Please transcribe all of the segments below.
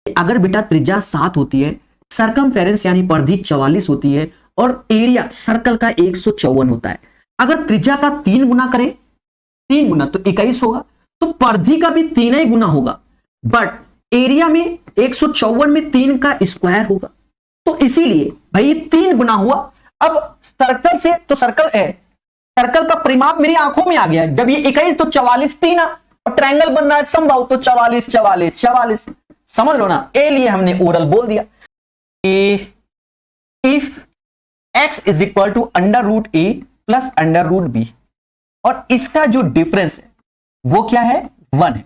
अगर बेटा त्रिज्या 7 होती है, सरकमफेरेंस यानी परिधि 44 होती है और एरिया सर्कल का 154 होता है। अगर त्रिज्या का 3 गुना करें, 3 गुना तो 21 होगा, तो परिधि का भी 3 ही गुना होगा, बट एरिया में 154 में 3 का स्क्वायर होगा, तो इसीलिए भाई ये 3 गुना हुआ। अब सर्कल से तो सर्कल है, सर्कल का परिमाप मेरी आंखों में आ गया। जब ये 21 तो 44 3 और ट्रायंगल बन रहा है समबाहु, तो 44 44 44, समझ लो ना। ए लिए हमने ओरल बोल दिया। If x is equal to under root A plus under root B, और इसका जो डिफरेंस है वो क्या है, 1 है।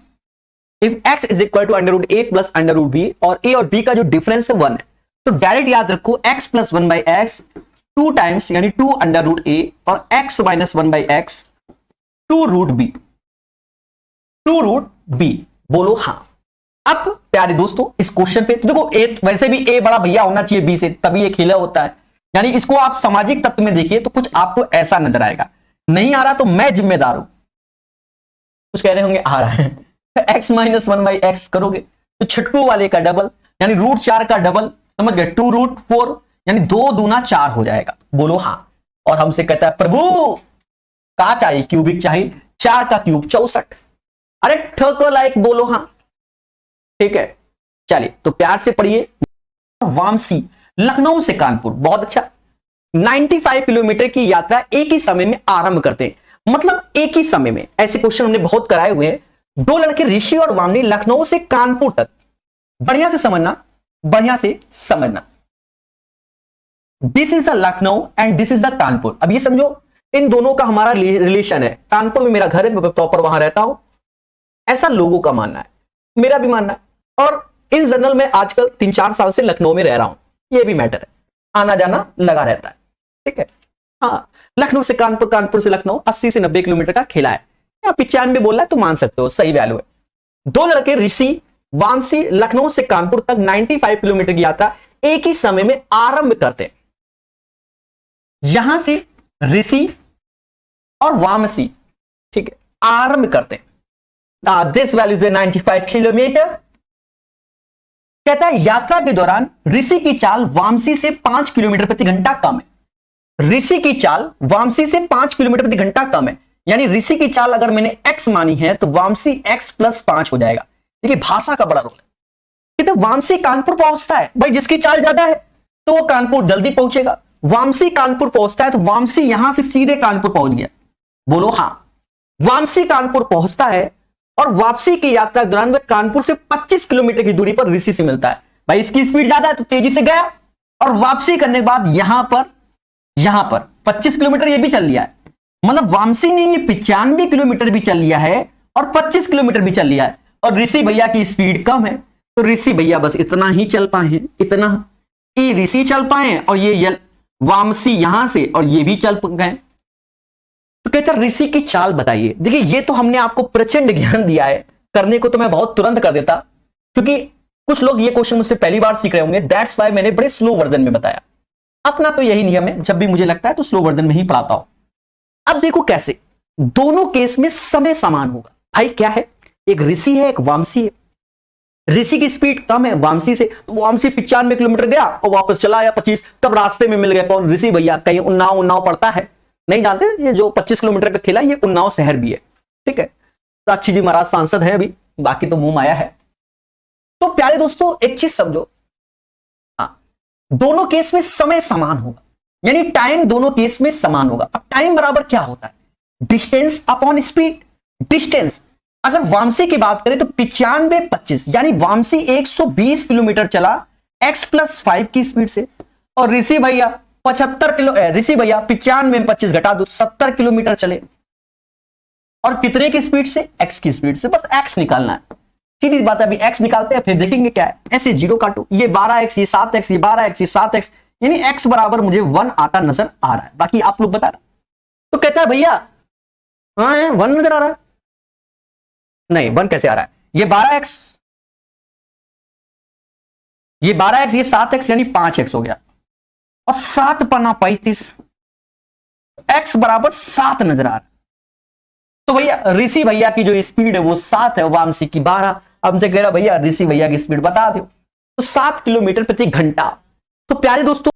If x is equal to under root A plus under root B, और a और b का जो डिफरेंस है 1 है, तो डायरेक्ट याद रखो x plus 1 by X 2 times यानी 2 अंडर रूट ए, और x minus 1 by X 2 root B, 2 root B. बोलो हाँ। अब प्यारे दोस्तों इस क्वेश्चन पे तो देखो ए, वैसे भी ए बड़ा भैया होना चाहिए बी से, तभी ये खेला होता है। यानी इसको आप सामाजिक तत्व में देखिए तो कुछ आपको ऐसा नजर आएगा। नहीं आ रहा तो मैं जिम्मेदार हूं। कुछ कह रहे होंगे आ रहा है, x माइनस 1 बाई एक्स करोगे तो छटकू वाले का डबल यानी रूट 4 का डबल, समझ गए, 2 रूट 4 यानी 2 दूना 4 हो जाएगा। बोलो हाँ। और हमसे कहता है प्रभु का चाहिए, क्यूबिक चाहिए, 4 का क्यूब 64। अरे ठोको लाइक, बोलो हाँ। ठीक है, चलिए तो प्यार से पढ़िए। वामसी लखनऊ से कानपुर, बहुत अच्छा। 95 किलोमीटर की यात्रा एक ही समय में आरंभ करते हैं, मतलब एक ही समय में। ऐसे क्वेश्चन हमने बहुत कराए हुए हैं। 2 लड़के ऋषि और वामनी लखनऊ से कानपुर तक, बढ़िया से समझना, बढ़िया से समझना। This is the Lucknow and this is the Kanpur. अब ये समझो इन दोनों का हमारा रिलेशन है। कानपुर में मेरा घर है, मैं प्रॉपर वहां रहता हूं, ऐसा लोगों का मानना है, मेरा भी मानना है। और इन जनरल में आजकल 3-4 साल से लखनऊ में रह रहा हूं, ये भी मैटर है, आना जाना लगा रहता है। ठीक है, हाँ। लखनऊ से कानपुर, कानपुर से लखनऊ 80 से 90 किलोमीटर का खेला है, या 95 बोल रहा है तो मान सकते हो, सही वैल्यू है। 2 लड़के ऋषि वामसी लखनऊ से कानपुर तक 95 किलोमीटर की यात्रा एक ही समय में आरंभ करते हैं। यहां से ऋषि और वामसी, ठीक है, आरंभ करते हैं। This value is 95 kilometre. कहता है यात्रा के दौरान ऋषि की चाल वामसी से 5 किलोमीटर प्रति घंटा कम है। ऋषि की चाल वामसी से 5 किलोमीटर प्रति घंटा कम है, यानी ऋषि की चाल अगर मैंने x मानी है तो वामसी x प्लस 5 हो जाएगा। देखिए भाषा का बड़ा रोल है। कहते वामसी कानपुर पहुंचता है, भाई जिसकी चाल ज्यादा है तो वो कानपुर जल्दी पहुंचेगा। वामसी कानपुर पहुंचता है तो वामसी यहां से सीधे कानपुर पहुंच गया। बोलो हाँ। वामसी कानपुर पहुंचता है और वापसी की यात्रा के दौरान वह कानपुर से 25 किलोमीटर की दूरी पर ऋषि से मिलता है। भाई इसकी स्पीड ज्यादा है तो तेजी से गया, और वापसी करने के बाद यहां पर 25 किलोमीटर ये भी चल लिया है, मतलब वामसी ने ये 95 किलोमीटर भी चल लिया है और 25 किलोमीटर भी चल लिया है। और ऋषि भैया की स्पीड कम है तो ऋषि भैया बस इतना ही चल पाए हैं, इतना ये ऋषि चल पाए हैं, और ये वामसी यहां से और ये भी चल गए। तो कहता ऋषि की चाल बताइए। देखिए ये तो हमने आपको प्रचंड ज्ञान दिया है, करने को तो मैं बहुत तुरंत कर देता, क्योंकि कुछ लोग ये क्वेश्चन मुझसे पहली बार सीख रहे होंगे, दैट्स वाई मैंने बड़े स्लो वर्जन में बताया। अपना तो यही नियम है, जब भी मुझे लगता है तो स्लो वर्जन में ही पढ़ाता हूं। अब देखो कैसे दोनों केस में समय समान होगा। भाई क्या है, एक ऋषि है एक वामसी है। ऋषि की स्पीड कम है वामसी से, तो वामसी 95 किलोमीटर गया और वापस चला आया 25। तब रास्ते में मिल गया कौन, ऋषि भैया। कहीं उन्नाव पड़ता है, नहीं जानते, ये जो 25 किलोमीटर का खेला ये उन्नाव शहर भी है। ठीक है, तो अच्छी जी महाराज सांसद है अभी, बाकी तो मुंह माया है। तो प्यारे दोस्तों एक चीज समझो, दोनों केस में समय समान होगा, यानी टाइम दोनों केस में समान होगा। अब टाइम बराबर क्या होता है, डिस्टेंस अपॉन स्पीड। डिस्टेंस अगर वामसी की बात करें तो 95 25, यानी वामसी 120 किलोमीटर चला x प्लस 5 की स्पीड से, और ऋषि भैया 75 किलो, ऋषि भैया 95 में 25 घटा दो 70 किलोमीटर चले, और कितने की स्पीड से, x की स्पीड से। बस x निकालना है, सीधी बात है। अभी x निकालते हैं फिर देखेंगे क्या है। ऐसे जीरो काटो, ये 12x, ये 7x, ये 12x, ये 7x, यानी x बराबर मुझे 1 आता नजर आ रहा है। बाकी आप लोग बता रहे। तो कहता है भैया हाँ 1 नजर आ रहा है, नहीं 1 कैसे आ रहा है, ये 12x, ये 12x, ये 7x, यानी 5x हो गया, और 7 पन्ना 35, x बराबर 7 नजर आ रहा है। तो भैया ऋषि भैया की जो स्पीड है वो 7 है, वामसी की 12। अब हमसे कह रहा भैया ऋषि भैया की स्पीड बता दो। तो 7 किलोमीटर प्रति घंटा। तो प्यारे दोस्तों,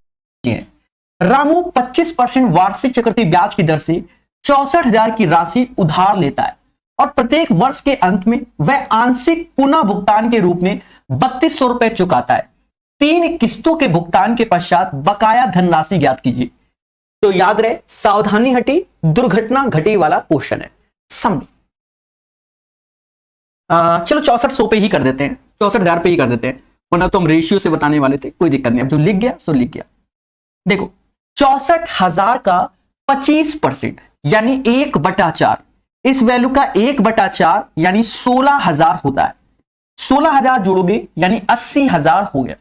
रामू 25% वार्षिक चक्रवृद्धि ब्याज की दर से 64,000 की राशि उधार लेता है और प्रत्येक वर्ष के अंत में वह आंशिक पुनः भुगतान के रूप में 3200 रुपए चुकाता है। 3 किस्तों के भुगतान के पश्चात बकाया धनराशि ज्ञात कीजिए। तो याद रहे, सावधानी हटी दुर्घटना घटी वाला क्वेश्चन है। समझ चलो 6400 पे ही कर देते हैं, 64,000 पे ही कर देते हैं, वरना तो हम रेशियो से बताने वाले थे। कोई दिक्कत नहीं, अब जो लिख गया सो लिख गया। देखो 64,000 का 25% यानी 1/4, इस वैल्यू का 1/4 यानी 16,000 होता है। 16,000 जोड़ोगे यानी 80,000 हो गया।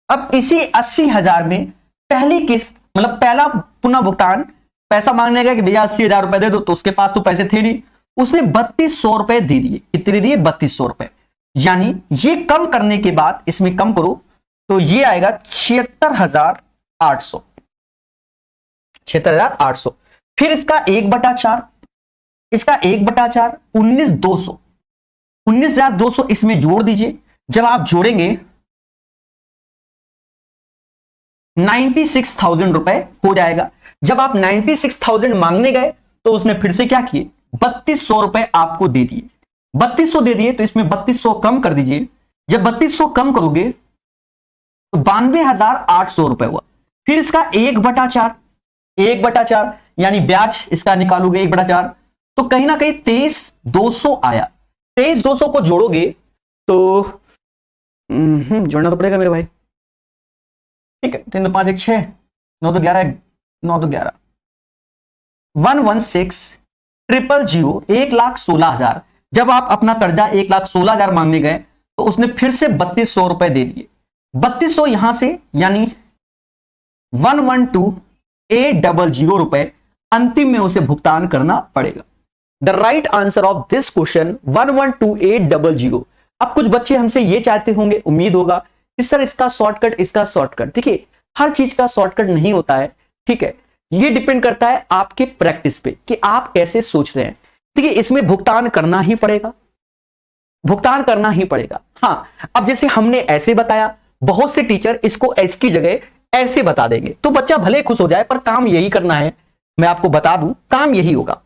अब इसी 80,000 में पहली किस्त मतलब पहला पुनः भुगतान, पैसा मांगने गया कि भैया 80,000 रुपए दे दो, तो उसके पास तो पैसे थे नहीं, उसने 3200 रुपए दे दिए। कितने दिए? 3200 रुपए। यानी ये कम करने के बाद इसमें कम करो तो ये आएगा 76,800। 76,800। फिर इसका 1/4, इसका 1/4 19,200। 19,200 इसमें जोड़ दीजिए। जब आप जोड़ेंगे 96,000 रुपए हो जाएगा। जब आप 96,000 मांगने गए तो उसने फिर से क्या किए? 3200 रुपए आपको दे दिए। 3200 दे दिए तो इसमें 3200 कम कर दीजिए। जब 3200 कम करोगे तो 92,800 रुपए हुआ। फिर इसका 1/4, 1/4 यानी ब्याज इसका निकालोगे 1/4, तो कहीं ना कहीं 23,200 आया। 23,200 को जोड़ोगे तो जोड़ना तो पड़ेगा मेरे भाई, ठीक है। 3 2 5 1 6, 9 2 11, 9 2 11, 116,000, 1,16,000। जब आप अपना कर्जा 1,16,000 मांगने गए तो उसने फिर से 3200 रुपए दे दिए। 3200 यहां से यानी 112,800 रुपए अंतिम में उसे भुगतान करना पड़ेगा। The right answer of this question 112,800। अब कुछ बच्चे हमसे ये चाहते होंगे, उम्मीद होगा कि सर इसका शॉर्टकट, इसका शॉर्टकट। देखिए हर चीज का शॉर्टकट नहीं होता है, ठीक है। ये डिपेंड करता है आपके प्रैक्टिस पे कि आप कैसे सोच रहे हैं। देखिए इसमें भुगतान करना ही पड़ेगा, भुगतान करना ही पड़ेगा। हाँ, अब जैसे हमने ऐसे बताया, बहुत से टीचर इसको एस की जगह ऐसे बता देंगे तो बच्चा भले खुश हो जाए, पर काम यही करना है। मैं आपको बता दूं, काम यही होगा।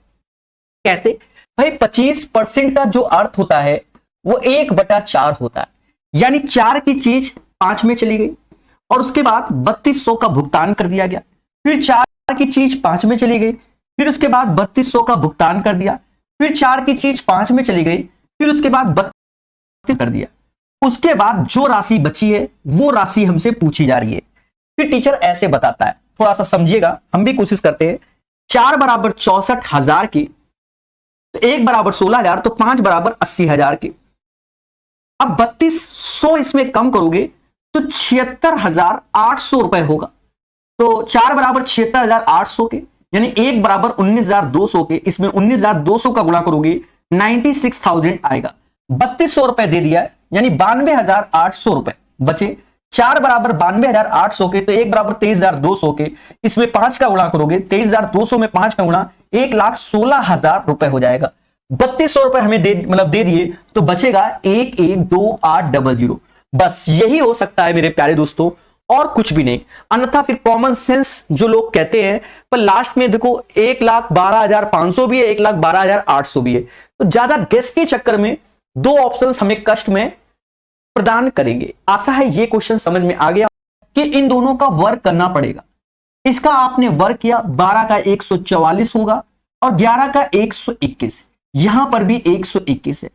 कैसे भाई? 25% का जो अर्थ होता है वो 1/4 होता है, यानी 4 की चीज 5 में चली गई और उसके बाद 3200 का भुगतान कर दिया गया। फिर 4 की चीज 5 में चली गई, फिर उसके बाद 3200 का भुगतान कर दिया। फिर 4 की चीज 5 में चली गई, फिर उसके बाद 32 कर दिया। उसके बाद जो राशि बची है वो राशि हमसे पूछी जा रही है। फिर टीचर ऐसे बताता है, थोड़ा सा समझिएगा, हम भी कोशिश करते हैं। 4 बराबर 64,000 की, तो 1 बराबर 16,000, तो 5 बराबर 80,000 की। अब 3200 इसमें कम करोगे तो 76,800 रुपए होगा। तो 4 बराबर 76,800 के, यानी 1 बराबर 19,200 के, इसमें 19,200 का गुणा करोगे 96,000 आएगा। 3200 रुपए दे दिया है, यानी 92,800 रुपए बचे। 4 बराबर 92,800 के, तो 1 बराबर 23,200 के, इसमें 5 का गुणा करोगे, 23,200 में 5 का गुणा 1,16,000 रुपए हो जाएगा। 3200 रुपए हमें दे दिए, तो बचेगा 1,128,00। बस यही हो सकता है मेरे प्यारे दोस्तों, और कुछ भी नहीं। अन्यथा फिर कॉमन सेंस जो लोग कहते हैं, पर लास्ट में देखो 1,12,500 भी है, 1,12,800 भी है, तो ज्यादा गेस के चक्कर में 2 ऑप्शन हमें कष्ट में प्रदान करेंगे। आशा है ये क्वेश्चन समझ में आ गया कि इन दोनों का वर्क करना पड़ेगा। इसका आपने वर्क किया, 12 का 144 होगा और 11 का 121, यहां पर भी 121 है,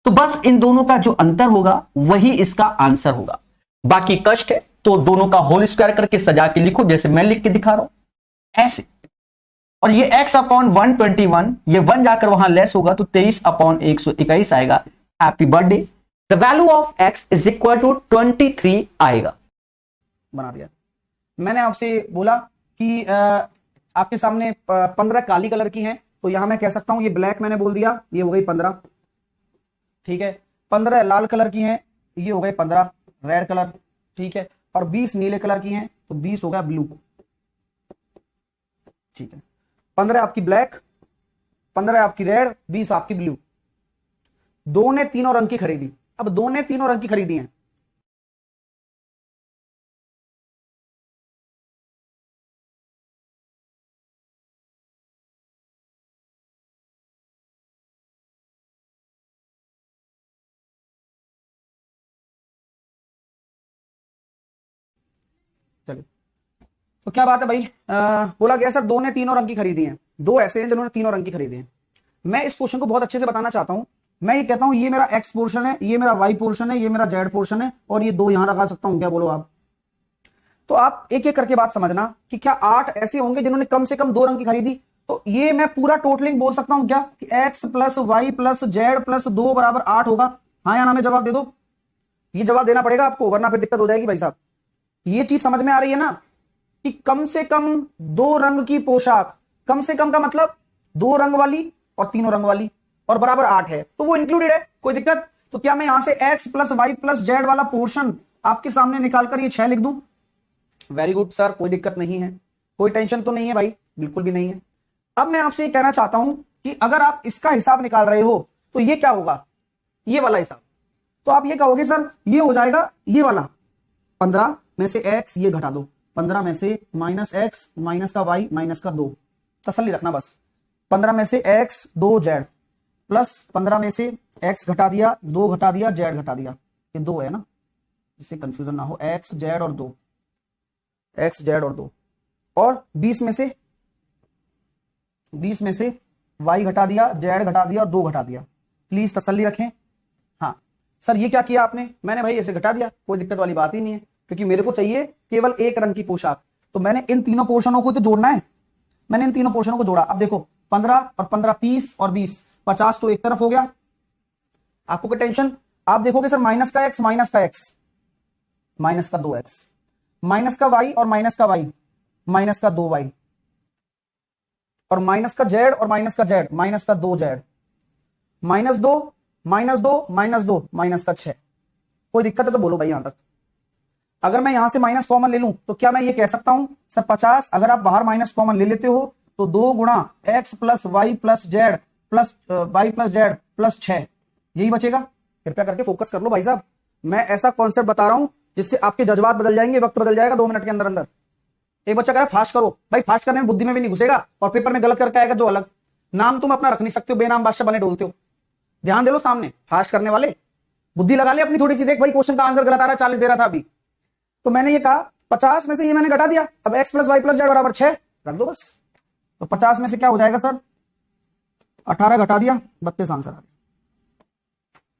तो बस इन दोनों का जो अंतर होगा वही इसका आंसर होगा। बाकी कष्ट है तो दोनों का होल स्क्वायर करके सजा के लिखो, जैसे मैं लिख के दिखा रहा हूं ऐसे। और ये x/121, ये 1 जाकर वहां लेस होगा तो 23/121 आएगा। Happy birthday. The value of x is equal to 23 आएगा। बना दिया। मैंने आपसे बोला कि आपके सामने 15 काली कलर की हैं, तो यहां मैं कह सकता हूं ये ब्लैक मैंने बोल दिया, ये हो गई 15, ठीक है। 15 लाल कलर की हैं, ये हो गए 15 रेड कलर, ठीक है। और 20 नीले कलर की हैं, तो 20 हो गया ब्लू, ठीक है। 15 आपकी ब्लैक, 15 आपकी रेड, 20 आपकी ब्लू। दो ने तीनों रंग की खरीदी। अब दो ने तीनों रंग की खरीदी हैं, चलिए, तो क्या बात है भाई, बोला गया सर 2 ने तीनों रंग की खरीदी है, 2 ऐसे हैं जिन्होंने तीनों रंग की खरीदी है। मैं इस क्वेश्चन को बहुत अच्छे से बताना चाहता हूं। मैं ये कहता हूं ये मेरा एक्स पोर्शन है, ये मेरा वाई पोर्शन है, ये मेरा जेड पोर्शन है, और ये 2 यहां लगा सकता हूं, क्या बोलो आप? तो आप एक एक करके बात समझना कि क्या 8 ऐसे होंगे जिन्होंने कम से कम 2 रंग की खरीदी? तो ये मैं पूरा टोटलिंग बोल सकता हूं क्या कि X plus Y plus Z plus 2 बराबर 8 होगा? हाँ या ना में जवाब दे दो। ये जवाब देना पड़ेगा आपको, वरना फिर दिक्कत हो जाएगी भाई साहब। ये चीज समझ में आ रही है ना कि कम से कम 2 रंग की पोशाक, कम से कम का मतलब 2 रंग वाली और तीनों रंग वाली, और बराबर 8 है, तो वो इंक्लूडेड है, कोई दिक्कत? तो क्या मैं यहां से X plus Y plus Z वाला पोर्शन आपके सामने निकालकर ये 6 लिख दूं? वेरी गुड सर, कोई दिक्कत नहीं है, कोई टेंशन तो नहीं है भाई, बिल्कुल भी नहीं है। अब मैं आपसे ये कहना चाहता हूं कि अगर आप इसका हिसाब निकाल रहे हो तो ये क्या होगा, ये वाला हिसाब। तो आप ये कहोगे सर ये हो जाएगा ये वाला, 15 में से x ये घटा दो, 15 में से माइनस x माइनस का y माइनस का 2, तसल्ली रखना बस। 15 में से x 2 z प्लस 15 में से x घटा दिया, 2 घटा दिया, z घटा दिया, ये 2 है ना, जिससे कंफ्यूजन ना हो, x z और 2, x z और 2, और 20 में से y घटा दिया, z घटा दिया और 2 घटा दिया। प्लीज तसल्ली रखें। हाँ सर ये क्या किया आपने? मैंने भाई ऐसे घटा दिया, कोई दिक्कत वाली बात ही नहीं है, क्योंकि मेरे को चाहिए केवल एक रंग की पोशाक। तो मैंने इन तीनों पोर्शनों को तो जोड़ना है, मैंने इन तीनों पोर्शनों को जोड़ा। अब देखो 15 और 15 30 और 20 50 तो एक तरफ हो गया। आपको कोई टेंशन? आप देखोगे सर माइनस का x माइनस का x माइनस का 2x माइनस का y और माइनस का y माइनस का 2y और माइनस का z और माइनस का z माइनस का 2z minus 2 minus 2 minus 2 minus का 6। कोई दिक्कत है तो बोलो भाई यहां तक। अगर मैं यहां से माइनस कॉमन ले लूं तो क्या मैं ये कह सकता हूं सर 50, अगर आप बाहर माइनस कॉमन ले लेते हो तो 2 गुणा X plus Y plus Z plus Y plus Z plus 6, यही बचेगा। कृपया करके फोकस कर लो भाई साहब, मैं ऐसा कॉन्सेप्ट बता रहा हूं जिससे आपके जज्बात बदल जाएंगे, वक्त बदल जाएगा 2 मिनट के अंदर अंदर। एक बच्चा कह रहा है फास्ट करो, भाई फास्ट करने में बुद्धि में भी नहीं घुसेगा और पेपर में गलत करके आएगा जो अलग। नाम तुम अपना रख नहीं सकते हो, बेनाम बादशाह बने डोलते हो। ध्यान दे लो सामने, फास्ट करने वाले बुद्धि लगा ले अपनी थोड़ी सी। देख भाई क्वेश्चन का आंसर गलत आ रहा है, 40 दे रहा था अभी, तो मैंने ये कहा 50 में से ये मैंने घटा दिया, अब x plus Y plus Z बराबर 6 रख दो बस। तो 50 में से क्या हो जाएगा सर 18 घटा दिया 32 आंसर आ गया।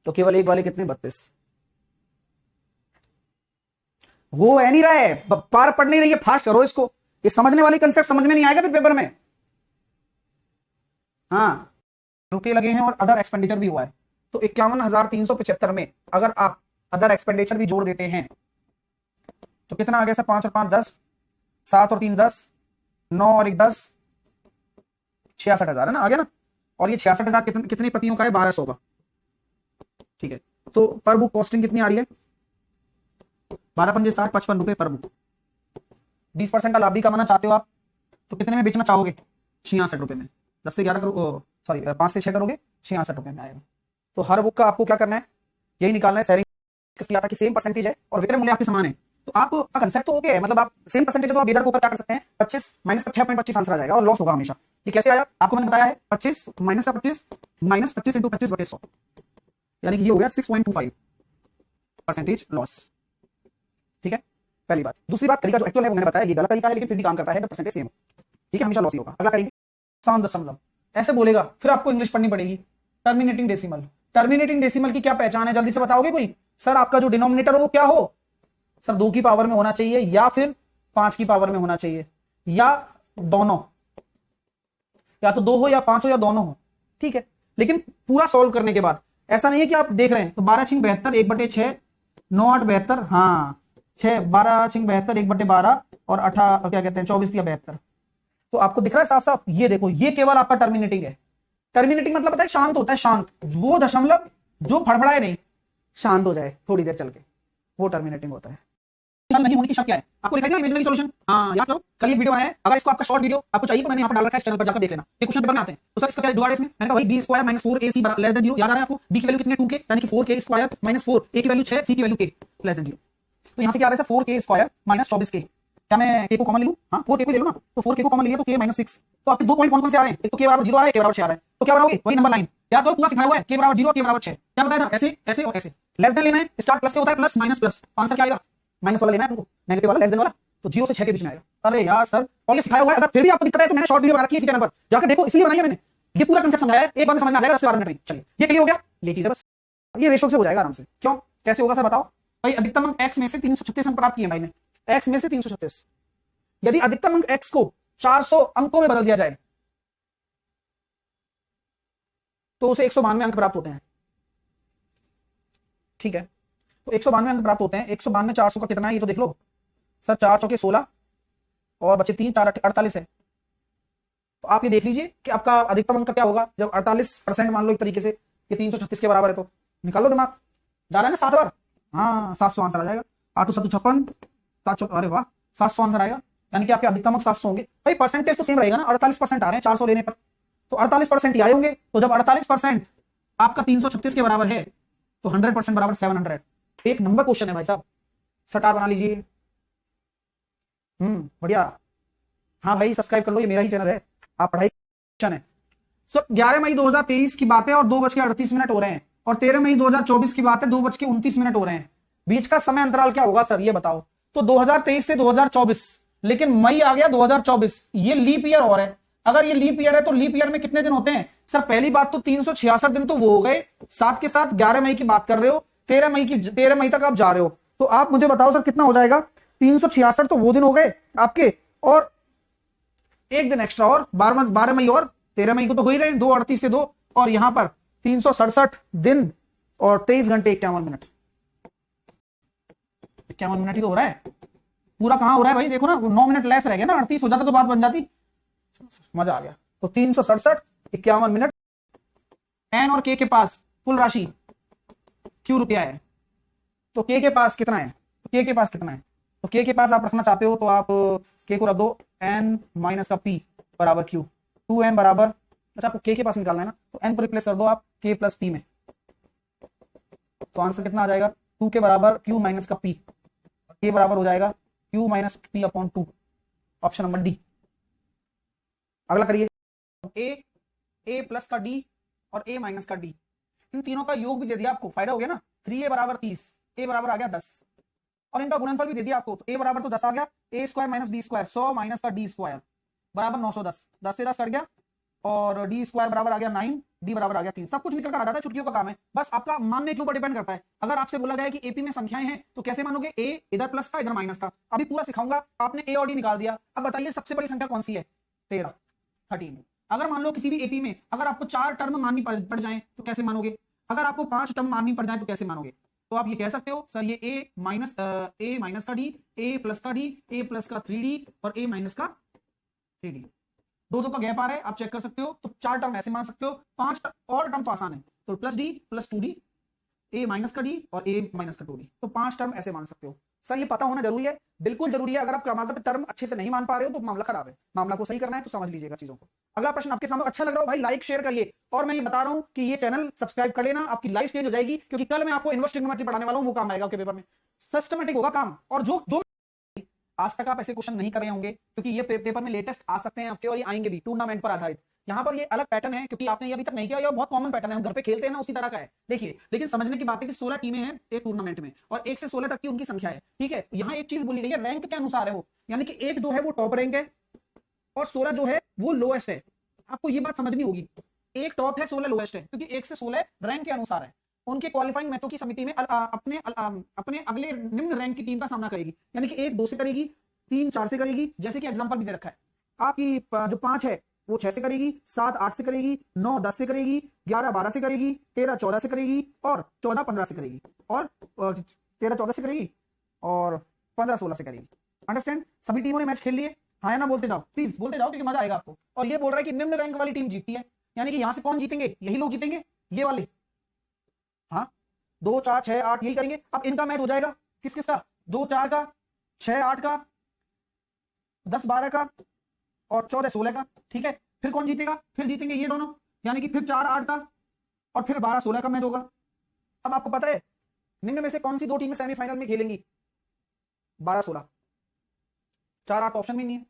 तो केवल एक वाले कितने 32 वो है नहीं रहा है, पार पढ़ नहीं रही है, फास्ट करो इसको, ये समझने वाली कंसेप्ट समझ में नहीं आएगा फिर पेपर में। हाँ रुपये लगे हैं और अदर एक्सपेंडिचर भी हुआ है, तो 51,375 में अगर आप अदर एक्सपेंडिचर भी जोड़ देते हैं तो कितना आ गया सर? 5 और 5 10, 7 और 3 10, 9 और 1 10, 66,000 है ना, आ गया ना। और ये 66,000 कितने प्रतियों का है? 1200 का। ठीक है, तो पर बुक कॉस्टिंग कितनी आ रही है? 12 पंजे 60, 55 रुपए पर बुक। 20% का लाभ भी कमाना चाहते हो आप तो कितने में बेचना चाहोगे? 66 रुपए में। 10 से 11 करो, सॉरी 5 से 6 करोगे 66 रुपए में आएगा। तो हर बुक का आपको क्या करना है, यही निकालना है। शेयरिंग किसकी आता है कि सेम परसेंटेज है और विक्रय मूल्य आपके समान है, तो आपका कंसेप्ट तो हो गया है, मतलब आप सेम परसेंटेज है तो आप डीलर के ऊपर क्या कर सकते हैं 25 माइनस का 6.25 आंसर आ जाएगा और लॉस होगा हमेशा। ये कैसे आया आपको मैंने बताया है, 25 माइनस का 25 माइनस 25 इंटू 25/100, यानी कि ये हो गया 6.25% लॉस। ठीक है, पहली बात। दूसरी बात, तरीका जो एक्चुअल है वो मैंने बताया, ये गलत तरीका है लेकिन फिर भी काम करता है, परसेंटेज सेम। ठीक है, हमेशा लॉस ही होगा। अगला करेंगे 7.0 ऐसे बोलेगा, फिर आपको इंग्लिश पढ़नी पड़ेगी। टर्मिनेटिंग डेसिमल, टर्मिनेटिंग डेसिमल की क्या पहचान है, जल्दी से बताओगे कोई? सर आपका जो डिनोमिनेटर हो वो क्या हो? सर 2 की पावर में होना चाहिए या फिर 5 की पावर में होना चाहिए, या दोनों, या तो 2 हो या 5 हो या दोनों हो। ठीक है, लेकिन पूरा सॉल्व करने के बाद ऐसा नहीं है कि आप देख रहे हैं तो 12 छिंग 72 1/6 9 8 72, हाँ 6 12 छिंग 72 1/12 और 18 क्या कहते हैं 24 या 72। तो आपको दिख रहा है साफ साफ, ये देखो ये केवल आपका टर्मिनेटिंग है। टर्मिनेटिंग मतलब पता है शांत होता है, शांत, वो दशमलव जो फड़फड़ाए नहीं, शांत हो जाए थोड़ी देर चल के, वो टर्मिनेटिंग होता है। नहीं होने की शक क्या है? आपको लिखा है ना इमेजिनरी सॉल्यूशन, हाँ याद करो, कल ये वीडियो आया है, अगर इसको आपका शॉर्ट वीडियो आपको चाहिए तो मैंने यहाँ पर डाल रखा है, इस चैनल पर जाकर देख लेना। ये क्वेश्चन पेपर में आते हैं तो सर इसका क्या जुगाड़ है इसमें? मैंने कहा भाई b square minus 4ac less than 0, याद आ रहा है आपको? b की वैल्यू कितनी है 2k, यानी कि 4k स्क्वायर माइनस 4, a की वैल्यू 6, c की वैल्यू k लेस देन 0। तो यहाँ से क्या आ रहा है 4k स्क्वायर माइनस 24k, क्या मैं k को कॉमन ले लूं? हाँ 4k को ले लो ना, तो 4k को कॉमन लिया तो k माइनस 6। तो आपके 2 पॉइंट कौन कौन से आ रहे हैं? एक तो k बराबर 0 आ रहा है, k बराबर 6 आ रहा है, तो क्या बनाओगे? वही नंबर लाइन याद करो, पूरा सिखाया हुआ है, k बराबर 0 और k बराबर 6। क्या बताया था? ऐसे और ऐसे। लेस देन लेना है, स्टार्ट प्लस से होता है, प्लस माइनस प्लस, आंसर क्या आएगा? माइनस वाला लेना है तुमको, नेगेटिव वाला, लेस देन वाला। तो 0 से 6 के बीच में आएगा। अरे यार सर, और ये सिखाया हुआ है, अगर फिर भी आपको दिक्कत है तो मैंने शॉर्ट वीडियो बना रखी है इसी चैनल पर, जाकर देखो, इसलिए बनाई है मैंने। ये पूरा कंसेप्ट समझाया है, एक बार में समझ में आ जाएगा 10 से 12 मिनट में। चलिए ये क्लियर हो गया, ये चीज है बस, ये रेशो से हो जाएगा आराम से। क्यों, कैसे होगा सर बताओ भाई? अधिकतम अंक x में से 336 अंक प्राप्त किए भाई ने, x में से 336, यदि अधिकतम अंक x को 400 अंकों में बदल दिया जाए तो उसे 192 अंक प्राप्त होते हैं। ठीक है, तो 192 अंक प्राप्त होते हैं। 192 400 का कितना है ये तो देख लो सर, 4 चौके 16 और बचे 3, 4 48 है। तो आप ये देख लीजिए कि आपका अधिकतम अंक क्या होगा जब 48% मान लो एक तरीके से, ये 336 के बराबर है, तो निकाल लो दिमाग, जा रहा है ना 7 बार, हाँ 700 आंसर आ जाएगा। 8 7 56, 7, अरे वाह 700 आंसर आएगा, यानी कि आपके अधिकतम अंक 700 होंगे। भाई परसेंटेज तो सेम रहेगा ना, 48% आ रहे हैं 400 लेने पर, तो 48% ही आए होंगे। तो जब 48% आपका 336 के बराबर है तो 100% बराबर 700। एक नंबर क्वेश्चन है भाई साहब, सटार बना लीजिए। बढ़िया। हाँ भाई सब्सक्राइब कर लो, ये मेरा ही चैनल है, आप पढ़ाई है। 11 मई 2023 की बात है और 2:38 हो रहे हैं, और 13 मई 2024 की बात है 2:29 हो रहे हैं। बीच का समय अंतराल क्या होगा सर ये बताओ? तो 2023 से 2024, लेकिन मई आ गया 2024, ये लीप ईयर और है। अगर ये लीप ईयर है तो लीप ईयर में कितने दिन होते हैं सर? पहली बात तो 366 दिन तो वो हो गए, साथ के साथ 11 मई की बात कर रहे हो, 13 मई तक आप जा रहे हो, तो आप मुझे बताओ सर कितना हो जाएगा? 366 तो वो दिन हो गए आपके, और एक दिन एक्स्ट्रा और 12 मई और 13 मई को तो हो ही रहे हैं, 2:38 से 2, और यहां पर 367 दिन और 23 घंटे 51 मिनट। 51 मिनट ही तो हो रहा है, पूरा कहां हो रहा है भाई? देखो ना 9 मिनट लेस रह गया ना, 38 हो जाता तो बात बन जाती। मजा आ गया। तो 367 51 मिनट, एन और के के पास कुल राशि क्यू रुपया है, तो के पास कितना है? तो के पास कितना है? तो के पास आप रखना चाहते हो तो आप के को रख दो एन माइनस का पी बराबर क्यू, 2n बराबर, अच्छा आपको के पास निकालना है ना, तो n को रिप्लेस कर दो आप के प्लस पी में, तो आंसर कितना आ जाएगा? 2 के बराबर क्यू माइनस का पी, के बराबर हो जाएगा Q minus P upon 2, option number D. अगला करिए, ए प्लस का डी और ए माइनस का डी, इन तीनों का योग भी दे दिया आपको, फायदा हो गया ना। 3a बराबर 30, a बराबर आ गया 10, और इनका गुणनफल भी दे दिया आपको, तो a बराबर तो 10 आ गया, a square minus B square 100 minus का डी स्क्वायर बराबर 910, 10 से 10 कट गया, और डी स्क्वायर बराबर आ गया 9, डी बराबर आ गया 3। सब कुछ निकल कर आ जाता है, छुट्टियों का काम है, बस आपका मानने के ऊपर डिपेंड करता है। अगर आपसे बोला गया है कि एपी में संख्याएं हैं तो कैसे मानोगे? ए इधर प्लस का इधर माइनस का, अभी पूरा सिखाऊंगा। आपने ए और डी निकाल दिया, अब बताइए सबसे बड़ी संख्या कौन सी है? 13। अगर मान लो किसी भी एपी में अगर आपको 4 टर्म माननी पड़ जाए तो कैसे मानोगे? अगर आपको 5 टर्म माननी पड़ जाए तो कैसे मानोगे? तो आप ये कह सकते हो सर ये ए माइनस का डी, ए प्लस का डी, ए प्लस का 3d और ए माइनस का 3d, दो का गैप आ रहा है, आप चेक कर सकते हो। तो 4 टर्म ऐसे मान सकते हो, 5 और टर्म तो आसान है, तो प्लस डी प्लस 2d, ए माइनस का डी और ए माइनस का 2d, तो 5 टर्म ऐसे मान सकते हो। सर ये पता होना जरूरी है, बिल्कुल जरूरी है। अगर आप क्रमागत टर्म अच्छे से नहीं मान पा रहे हो तो मामला खराब है, मामला को सही करना है तो समझ लीजिएगा चीजों को। अगला प्रश्न आपके सामने, अच्छा लग रहा हो भाई लाइक शेयर करिए, और मैं ये बता रहा हूं कि ये चैनल सब्सक्राइब कर लेना, आपकी लाइफ चेंज हो जाएगी, क्योंकि कल मैं आपको इन्वर्स ट्रिग्नोमेट्री पढ़ाने वाला हूं, वो काम आएगा आपके पेपर में, सिस्टमैटिक होगा काम। और जो आज तक आप ऐसे क्वेश्चन नहीं कर रहे होंगे, क्योंकि ये पेपर में लेटेस्ट आ सकते हैं आपके, और ये आएंगे भी टूर्नामेंट पर आधारित। यहाँ पर ये अलग पैटर्न है, क्योंकि आपने ये अभी तक नहीं किया, ये बहुत कॉमन पैटर्न है, हम घर पे खेलते हैं ना उसी तरह का है। देखिए लेकिन समझने की बात है कि 16 टीमें हैं एक टूर्नामेंट में, और 1 से 16 तक की उनकी संख्या है। ठीक है, यहाँ एक चीज बोली गई है, रैंक के अनुसार है वो, यानी कि 1 जो है वो टॉप रैंक है और 16 जो है वो लोएस्ट है। आपको ये बात समझनी होगी, 1 टॉप है 16 लोएस्ट है, क्योंकि 1 से 16 रैंक के अनुसार है। उनके क्वालिफाइंग मैचों की समिति में अपने अगले निम्न रैंक की टीम का सामना करेगी, यानी कि 1 2 से करेगी, 3 4 से करेगी, जैसे कि एग्जांपल भी दे रखा है। आपकी जो 5 है वो 6 से करेगी, 7 8 से करेगी, 9 10 से करेगी, 11 12 से करेगी, 13 14 से करेगी, और 14 15 से करेगी, और 13 14 से करेगी, और 15 16 से करेगी। अंडरस्टैंड? सभी टीमों ने मैच खेल लिए, हाँ या ना बोलते जाओ, प्लीज बोलते जाओ, क्योंकि मजा आएगा आपको। और ये बोल रहा है कि निम्न रैंक वाली टीम जीतती है, यानी कि यहां से कौन जीतेंगे? यही लोग जीतेंगे, ये वाले, हाँ 2 4 6 8 यही करेंगे। अब इनका मैच हो जाएगा किस किस का? 2 4 का, 6 8 का, 10 12 का, और 14 16 का। ठीक है, फिर कौन जीतेगा? फिर जीतेंगे ये दोनों, यानी कि फिर 4 8 का, और फिर 12 16 का मैच होगा। अब आपको पता है निम्न में से कौन सी 2 टीमें सेमीफाइनल में खेलेंगी? 12 16, 4 8 ऑप्शन भी नहीं है,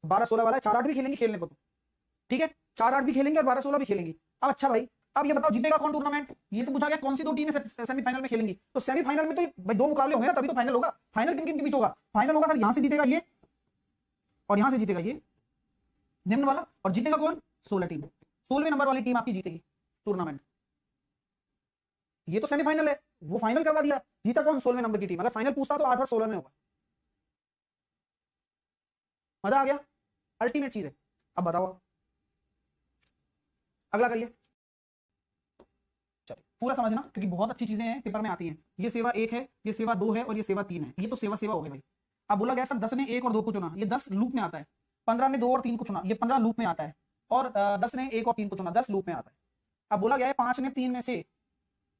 12 16 वाला है, 4 8 भी खेलेंगी खेलने को तो, ठीक है 4 8 भी खेलेंगे और 12 16 भी खेलेंगी। अब अच्छा भाई, अब ये बताओ जीतेगा कौन टूर्नामेंट? ये तो पूछा गया कौन सी 2 टीमें सेमीफाइनल में खेलेंगी, तो सेमीफाइनल में तो भाई 2 मुकाबले होंगे ना, तभी तो फाइनल होगा। फाइनल किन किन के बीच होगा? फाइनल होगा सर यहाँ से जीतेगा ये, और यहां से जीतेगा ये निम्न वाला, और जीतेगा कौन? 16 टीम, 16वें नंबर वाली टीम आपकी जीतेगी टूर्नामेंट। ये तो सेमीफाइनल है, वो फाइनल करवा दिया, जीता कौन? 16वें नंबर की टीम। अगर फाइनल पूछता तो 8 और 16 में होगा। मजा आ गया, अल्टीमेट चीज है। अब बताओ, अगला करिए। चलिए पूरा समझना, क्योंकि बहुत अच्छी चीजें हैं, पेपर में आती हैं। ये सेवा 1 है, ये सेवा 2 है, और ये सेवा 3 है। ये तो सेवा हो गई भाई। अब बोला गया सर 10 ने 1 और 2 को चुना, ये 10 लूप में आता है। 15 ने 2 और 3 को चुना, ये 15 लूप में आता है। और 10 ने 1 और 3 को चुना, 10 लूप में आता है। अब बोला गया है 5 ने 3 में से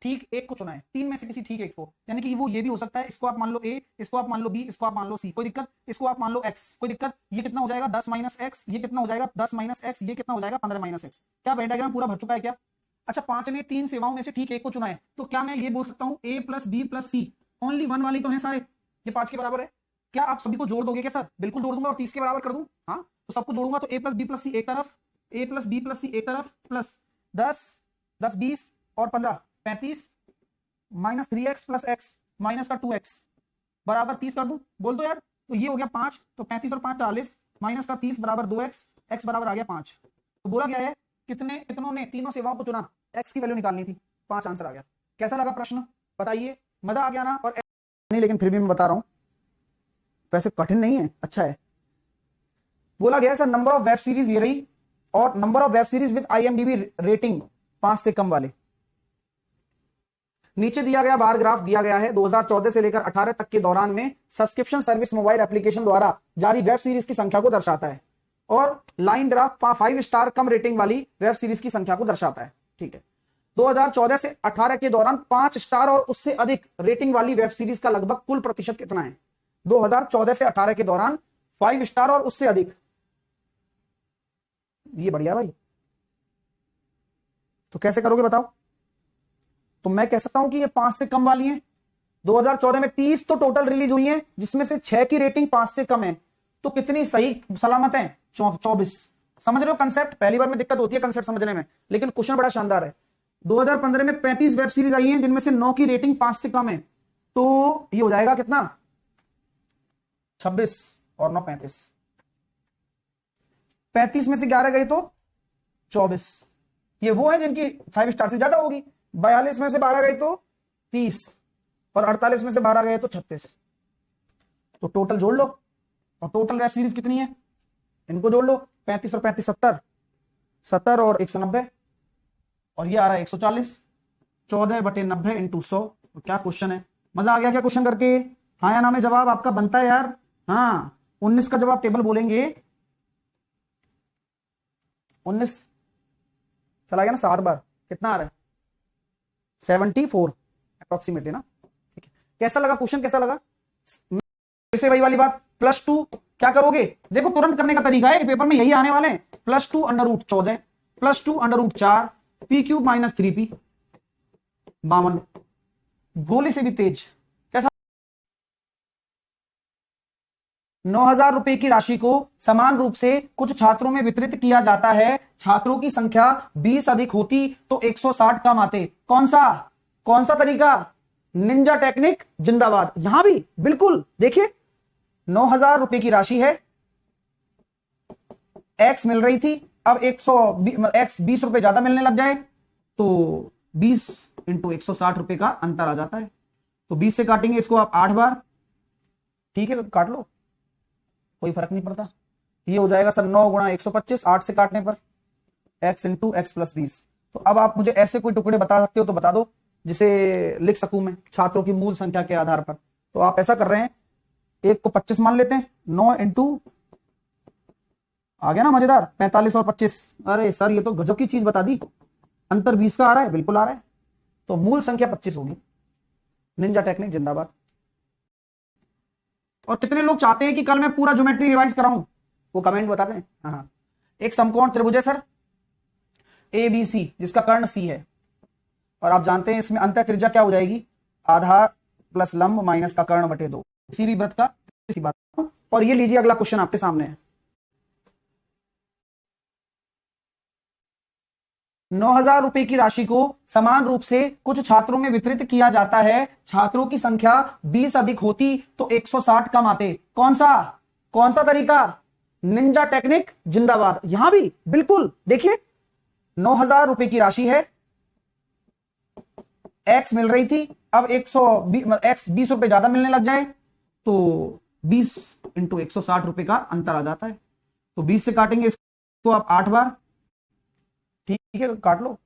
ठीक 1 को चुना है, 3 में से किसी ठीक 1 को, यानी कि वो ये भी हो सकता है, इसको आप मान लो A, इसको आप मान लो B, इसको आप मान लो C, कोई दिक्कत। इसको आप मान लो X, कोई दिक्कत। ये कितना हो जाएगा? 10 माइनस एक्स। ये कितना हो जाएगा? 10 माइनस एक्स। ये कितना हो जाएगा? 15 माइनस एक्स। क्या वेन डायग्राम पूरा भर चुका है क्या? अच्छा, 5 ने 3 सेवाओं में से ठीक 1 को चुना है, तो क्या मैं ये बोल सकता हूँ A plus B plus C, only 1 वाली तो है सारे, ये 5 के बराबर है। क्या आप सभी को जोड़ दोगे क्या सर? बिल्कुल जोड़ दूंगा, और 30 के बराबर कर दूं। हाँ, तो सबको जोड़ूंगा तो A plus B plus C एक तरफ, A plus B plus C एक तरफ, प्लस 10 10 20 और 15 35 minus 3x plus x minus का 2x बराबर 30 कर दूं। बोल दो यार। तो ये हो गया 5, तो 35 और 5 40, माइनस का 30 बराबर 2x, x बराबर आ गया 5। तो बोला गया है कितनों ने तीनों सेवाओं को चुना, x की वैल्यू निकालनी थी, 5 आंसर आ गया। कैसा लगा प्रश्न बताइए? मजा आ गया ना? और नहीं, लेकिन फिर भी मैं बता रहा हूं, वैसे कठिन नहीं है, अच्छा है। बोला गया sir number of web series ये रही, और number of web series with IMDb rating 5 से कम वाले। नीचे दिया गया बार ग्राफ दिया गया है 2014 से लेकर 18 तक के दौरान में सब्सक्रिप्शन सर्विस मोबाइल एप्लीकेशन द्वारा जारी वेब सीरीज की संख्या को दर्शाता है, और लाइन ग्राफ 5 स्टार कम रेटिंग वाली वेब सीरीज की संख्या को दर्शाता है। ठीक है, 2014 से 18 के दौरान 5 स्टार और उससे अधिक रेटिंग वाली वेब सीरीज का लगभग कुल प्रतिशत कितना है? 2014 से 18 के दौरान 5 स्टार और उससे अधिक, ये बढ़िया भाई। तो कैसे करोगे बताओ? तो मैं कह सकता हूं कि ये 5 से कम वाली हैं। 2014 में 30 तो टोटल रिलीज हुई हैं, जिसमें से 6 की रेटिंग 5 से कम है, तो कितनी सही सलामत है? 24। समझ रहे हो कंसेप्ट? पहली बार में दिक्कत होती है कंसेप्ट समझने में, लेकिन क्वेश्चन बड़ा शानदार है। 2015 में 35 वेब सीरीज आई हैं, जिनमें से 9 की रेटिंग 5 से कम है, तो ये हो जाएगा कितना? 26 और 9 35। 35 में से 11 गई तो 24। ये वो है जिनकी 5 स्टार से ज्यादा होगी। 42 में से 12 गए तो 30, और 48 में से 12 गए तो 36। तो टोटल जोड़ लो, और टोटल वेब सीरीज कितनी है इनको जोड़ लो। 35 और 35 70, 70 और 190, और ये आ रहा है 140। 14/90 इंटू 100। तो क्या क्वेश्चन है? मजा आ गया क्या क्वेश्चन करके? हाँ या ना में जवाब आपका बनता है यार। हाँ, 19 का जवाब टेबल बोलेंगे। 19 चला गया ना 7 बार, कितना आ रहा है? 74 अप्रोक्सीमेटली ना। ठीक है, कैसा लगा क्वेश्चन? कैसा लगा? फिर वही वाली बात, +2 क्या करोगे? देखो तुरंत करने का तरीका है, पेपर में यही आने वाले हैं। +2 √14 +2 √4 p³ - 3p 52, गोली से भी तेज। कैसा? 9,000 रुपए की राशि को समान रूप से कुछ छात्रों में वितरित किया जाता है। छात्रों की संख्या 20 अधिक होती तो 160 कम आते। कौन सा तरीका? निंजा टेक्निक जिंदाबाद। यहां भी बिल्कुल देखिए, 9,000 रुपए की राशि है, एक्स मिल रही थी, अब 20 रुपए ज्यादा मिलने लग जाए तो 20 × 160 रुपए का अंतर आ जाता है। तो 20 से काटेंगे इसको आप 8 बार, ठीक है, काट लो, कोई फर्क नहीं पड़ता। ये हो जाएगा सर 9 × 125, 8 से काटने पर x × x + 20। तो अब आप मुझे ऐसे कोई टुकड़े बता सकते हो तो बता दो जिसे लिख सकूं मैं छात्रों की मूल संख्या के आधार पर। तो आप ऐसा कर रहे हैं, एक को 25 मान लेते हैं, 9 × आ गया ना मजेदार, 45 और 25। अरे सर ये तो गजब की चीज बता दी, अंतर 20 का आ रहा है, बिल्कुल आ रहा है। तो मूल संख्या 25 होगी। निंजा टेक्निक जिंदाबाद। और कितने लोग चाहते हैं कि कल मैं पूरा ज्योमेट्री रिवाइज कराऊं? वो कमेंट बता दें। हाँ, एक समकोण त्रिभुज है सर ABC, जिसका कर्ण C है, और आप जानते हैं इसमें अंतः त्रिज्या क्या हो जाएगी? आधार प्लस लंब माइनस का कर्ण बटे 2, किसी भी वृत्त का किसी बात। और ये लीजिए अगला क्वेश्चन आपके सामने है। 9,000 रुपए की राशि को समान रूप से कुछ छात्रों में वितरित किया जाता है। छात्रों की संख्या 20 अधिक होती तो 160 कम आते। कौन सा तरीका? निंजा टेक्निक जिंदाबाद। यहां भी बिल्कुल देखिए 9,000 रुपए की राशि है, एक्स मिल रही थी, अब 120 रुपए ज्यादा मिलने लग जाए तो 20 इंटू 160 रुपए का अंतर आ जाता है। तो 20 से काटेंगे इसको आप 8 बार, ठीक है काट लो।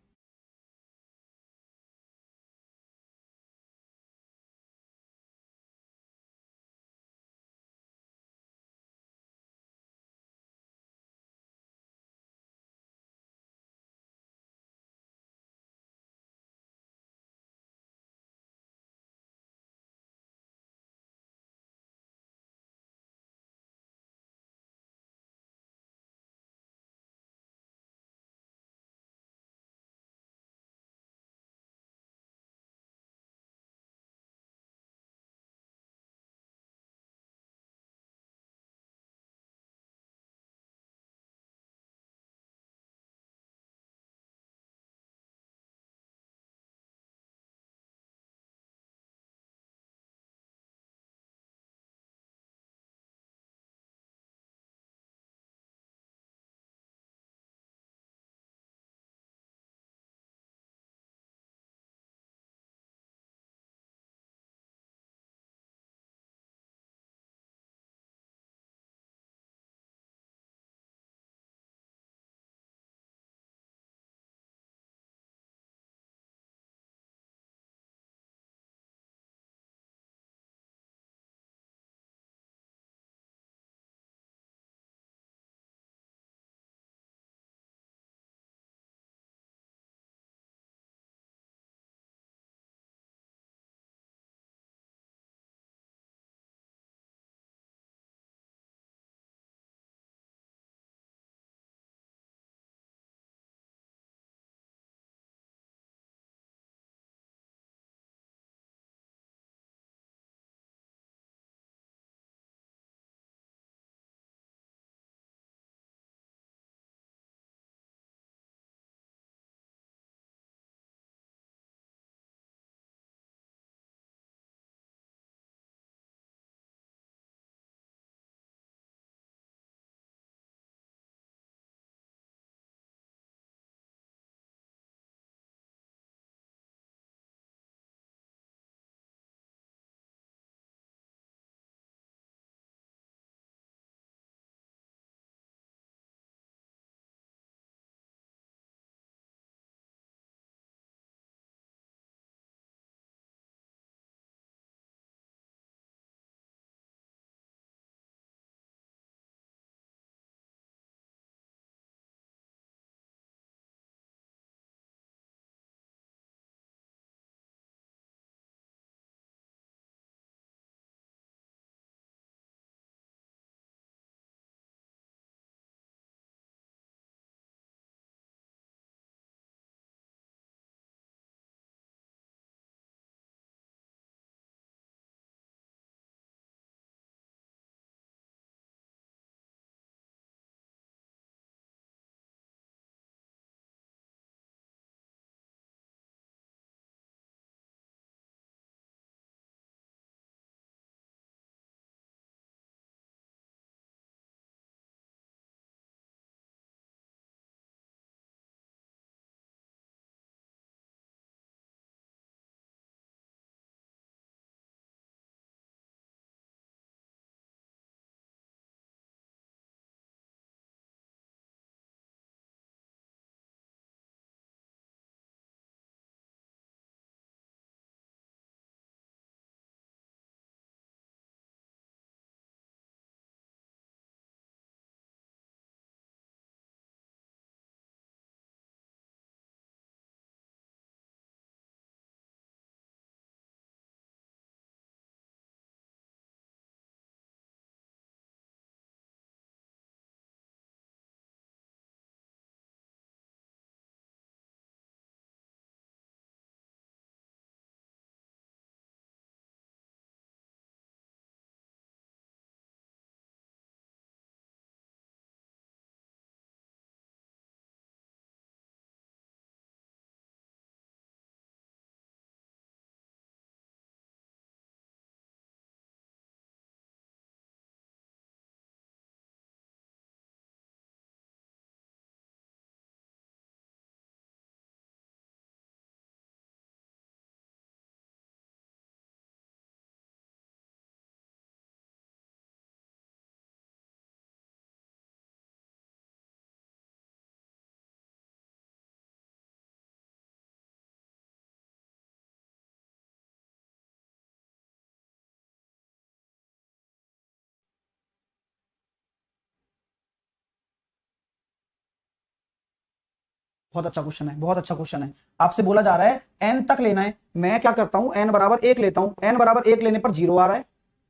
बहुत अच्छा क्वेश्चन है, बहुत अच्छा क्वेश्चन है। आपसे बोला जा रहा है n तक लेना है, मैं क्या करता हूं n बराबर 1 लेता हूं, n बराबर 1 लेने पर 0 आ रहा है,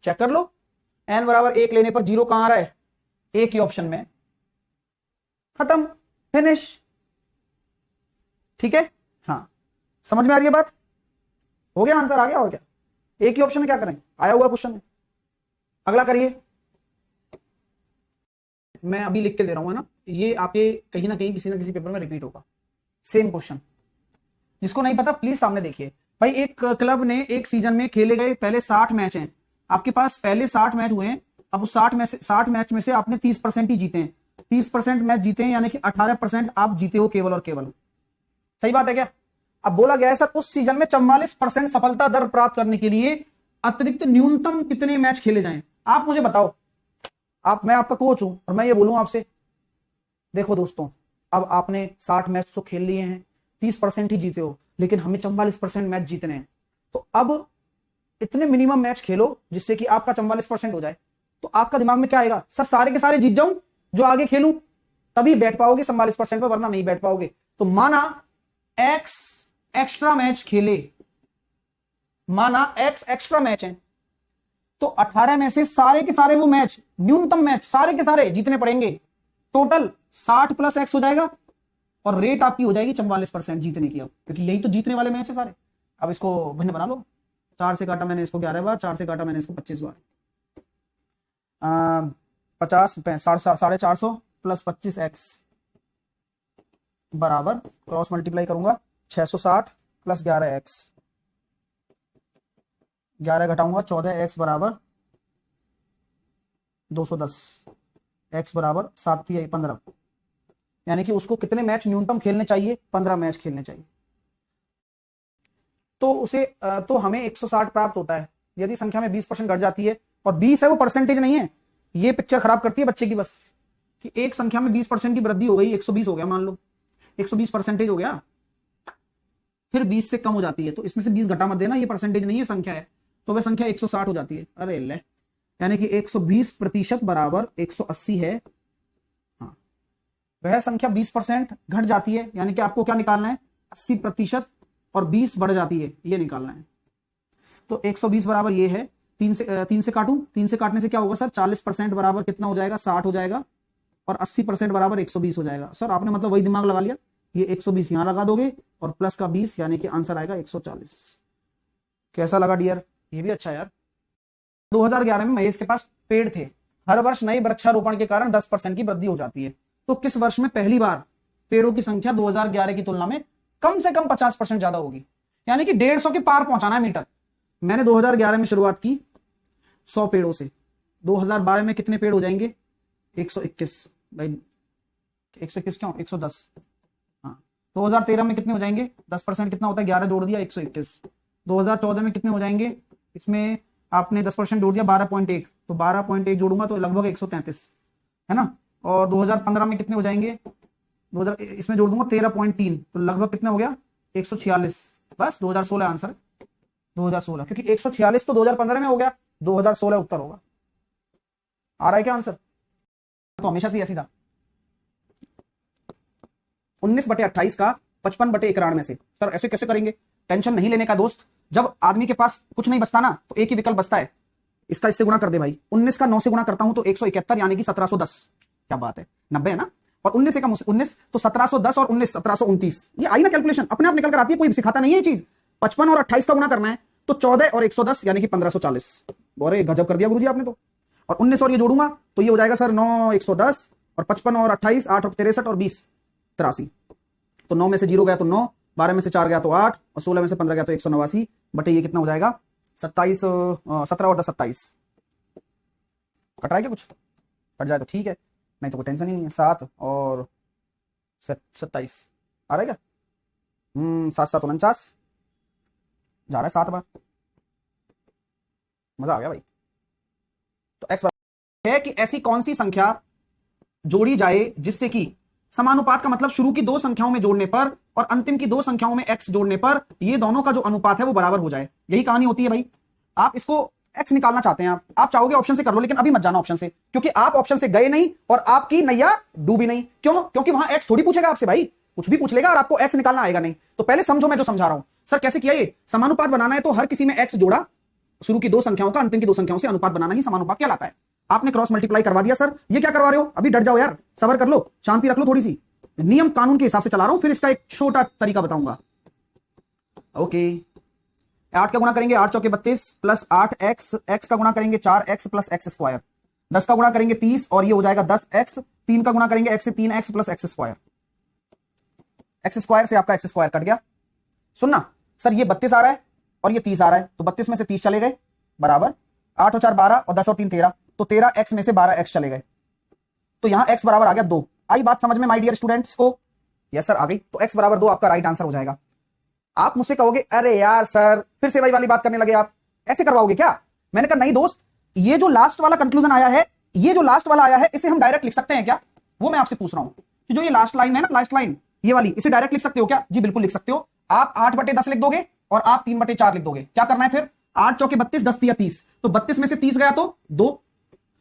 चेक कर लो, n बराबर 1 लेने पर 0 कहां आ रहा है, एक ही ऑप्शन में, खत्म, फिनिश। ठीक है, हाँ समझ में आ रही है बात, हो गया, आंसर आ गया, और क्या, एक ही ऑप्शन में क्या करें, आया हुआ क्वेश्चन है। अगला करिए, मैं अभी लिख के दे रहा हूं ना, ये आपके कहीं ना कहीं किसी ना किसी पेपर में रिपीट होगा, सेम क्वेश्चन। जिसको नहीं पता प्लीज सामने देखिए भाई। एक क्लब ने एक सीजन में खेले गए पहले 60 मैच हैं, आपके पास पहले 60 मैच हुए हैं, अब उस 60 मैच में से आपने 30% ही जीते हैं, 30% मैच जीते हैं, यानी कि 18% आप जीते हो केवल और केवल। सही बात है क्या? अब बोला गया है सर उस सीजन में 44% सफलता दर प्राप्त करने के लिए अतिरिक्त न्यूनतम कितने मैच खेले जाएं। आप मुझे बताओ, मैं आपका कोच हूं और मैं ये बोलूं आपसे, देखो दोस्तों, अब आपने 60 मैच तो खेल लिए हैं, 30% ही जीते हो, लेकिन हमें 44% मैच जीतने हैं, तो अब इतने मिनिमम मैच खेलो जिससे कि आपका 44% हो जाए। तो आपका दिमाग में क्या आएगा, सर सारे के सारे जीत जाऊं जो आगे खेलूं, तभी बैठ पाओगे 44% पर, वरना नहीं बैठ पाओगे। तो माना एक्स एक्स्ट्रा मैच खेले, माना एक्स एक्स्ट्रा मैच है, तो 18 में से सारे के सारे वो मैच, न्यूनतम मैच सारे के सारे जीतने पड़ेंगे, टोटल 60 प्लस एक्स हो जाएगा, और रेट आपकी हो जाएगी 44% जीतने की, अब क्योंकि यही तो जीतने वाले मैच है सारे। अब इसको भिन्न बना लो, 4 से काटा मैंने इसको 11 बार, 4 से काटा मैंने इसको 25 बार, 50 450 प्लस 25x बराबर, क्रॉस मल्टीप्लाई करूंगा, 660 प्लस 11x, 11 घटाऊंगा 14x बराबर 210, x बराबर 7 या 15, यानी कि उसको कितने मैच न्यूनतम खेलने चाहिए, 15 मैच खेलने चाहिए। तो उसे तो हमें 160 प्राप्त होता है यदि संख्या में 20% घट जाती है, और 20 है वो परसेंटेज नहीं है, ये पिक्चर खराब करती है बच्चे की बस, कि एक संख्या में 20% की वृद्धि हो गई, 120 हो गया, मान लो 120% हो गया, फिर 20 से कम हो जाती है, तो इसमें से 20 घटा मत देना, ये परसेंटेज नहीं है, संख्या है, तो वह संख्या 160 हो जाती है। अरे ले, यानी कि 120% बराबर 180 है, हाँ, वह संख्या 20% घट जाती है, यानी कि आपको क्या निकालना है, 80%, और 20 बढ़ जाती है, ये निकालना है। तो 120 बराबर ये है, 3 से काटूं, 3 से काटने से क्या होगा सर, 40% बराबर कितना हो जाएगा, 60 हो जाएगा, और 80% बराबर 120 हो जाएगा। सर आपने मतलब वही दिमाग लगा लिया, ये 120 यहां लगा दोगे, और प्लस का 20, यानी कि आंसर आएगा 140। कैसा लगा डियर, ये भी अच्छा यार। 2011 में महेश के पास पेड़ थे, हर वर्ष नए वृक्षारोपण के कारण 10% की वृद्धि हो जाती है, तो किस वर्ष में पहली बार पेड़ों की संख्या 2011 की तुलना में कम से कम 50% ज्यादा होगी, यानी कि 150 के पार पहुंचाना है मीटर। मैंने 2011 में शुरुआत की 100 पेड़ों से, 2012 में कितने पेड़ हो जाएंगे, 121, भाई 121 क्यों, 110, हाँ। 2013 में कितने हो जाएंगे, 10% कितना होता है, 11 जोड़ दिया 121। 2014 में कितने हो जाएंगे, इसमें आपने 10% जोड़ दिया 12.1, तो 12.1 जोड़ूंगा तो लगभग 133, है ना। और 2015 में कितने हो जाएंगे, 2000 इसमें जोड़ दूंगा 13.3, तो लगभग कितना हो गया, 146। बस 2016 आंसर, 2016, क्योंकि 146 तो 2015 में हो गया, 2016 उत्तर होगा। आ रहा है क्या आंसर, तो हमेशा से ऐसी था। 19/28 का 55/91 से, सर ऐसे कैसे करेंगे, टेंशन नहीं लेने का दोस्त, जब आदमी के पास कुछ नहीं बचता ना, तो एक ही विकल्प बचता है, इसका इससे गुणा कर दे भाई। 19 का 9 से गुणा करता हूं तो 171, यानी कि 1710, क्या बात है, 90 है ना, और 19 से कम 19 तो 1710 और 19 1729, ये आई ना कैलकुलेशन, अपने आप निकल कर आती है, कोई सिखाता नहीं है ये चीज। 55 और 28 का गुणा करना है तो 14 और 110, यानी कि 1540। अरे गजब कर दिया गुरुजी आपने तो। और 19 और ये जोड़ूंगा तो ये हो जाएगा सर 9 110, और 55 और 28 8 और 63 और 20 83, तो 9 में से 0 गया तो 9, 12 में से 4 गया तो 8, और 16 में से 15 गया तो 189 बटे ये कितना हो जाएगा 27, 17 और 10 27। कट रहा है क्या, कुछ कट जाए तो ठीक है, नहीं तो कोई टेंशन ही नहीं है। 7 और 27 आ रहा है क्या, 7 7 49 जा रहा है 7 बार, मजा आ गया भाई। तो x है कि ऐसी कौन सी संख्या जोड़ी जाए जिससे कि समानुपात का मतलब शुरू की दो संख्याओं में जोड़ने पर और अंतिम की दो संख्याओं में x जोड़ने पर ये दोनों का जो अनुपात है वो बराबर हो जाए, यही कहानी होती है भाई। आप इसको x निकालना चाहते हैं, आप चाहोगे ऑप्शन से कर लो, लेकिन अभी मत जाना ऑप्शन से, क्योंकि आप ऑप्शन से गए नहीं और आपकी नैया डूबी नहीं। क्यों, क्योंकि वहां x थोड़ी पूछेगा आपसे भाई, कुछ भी पूछ लेगा और आपको एक्स निकालना आएगा नहीं। तो पहले समझो मैं जो समझा रहा हूं। सर कैसे किया? ये समानुपात बनाना है तो हर किसी में एक्स जोड़ा, शुरू की दो संख्याओं का अंतिम की दो संख्याओं से अनुपात बनाना ही समानुपात कहलाता है। आपने क्रॉस मल्टीप्लाई करवा दिया। सर ये क्या करवा रहे हो? अभी डट जाओ यार, सबर कर लो, शांति रख लो थोड़ी सी। नियम कानून के हिसाब से चला रहा हूं, फिर इसका एक छोटा तरीका बताऊंगा। ओके, 8 का गुणा करेंगे 8 चौके 32 प्लस 8x, x का गुणा करेंगे 4x प्लस एक्स स्क्वायर, 10 का गुणा करेंगे 30 और ये हो जाएगा 10x, 3 का गुणा करेंगे x से 3x plus x square, x square से आपका एक्स स्क्वायर कट गया। सुनना सर, ये 32 आ रहा है और ये 30 आ रहा है, तो 32 में से 30 चले गए बराबर 8 और 4 12 और 10 और 3 13, तो 13x में से 12x चले गए, तो यहां x बराबर आ गया 2। आई बात समझ में माय डियर स्टूडेंट्स को? यस सर आ गई। तो x बराबर 2 आपका राइट आंसर हो जाएगा। आप मुझसे कहोगे अरे यार सर फिर से वही वाली बात करने लगे आप, ऐसे करवाओगे क्या? मैंने कहा नहीं दोस्त, ये जो लास्ट वाला कंक्लूजन आया है, ये जो लास्ट वाला आया है, इसे हम डायरेक्ट लिख सकते हैं क्या? वो मैं आपसे पूछ रहा हूं कि जो ये लास्ट लाइन है ना, लास्ट लाइन ये वाली, इसे डायरेक्ट लिख सकते हो क्या? जी बिल्कुल लिख सकते हो। आप 8/10 लिख दोगे और आप 3/4 लिख दोगे। क्या करना है फिर? 8 चौके 32, 10 या 30, तो 32 में से 30 गया तो 2,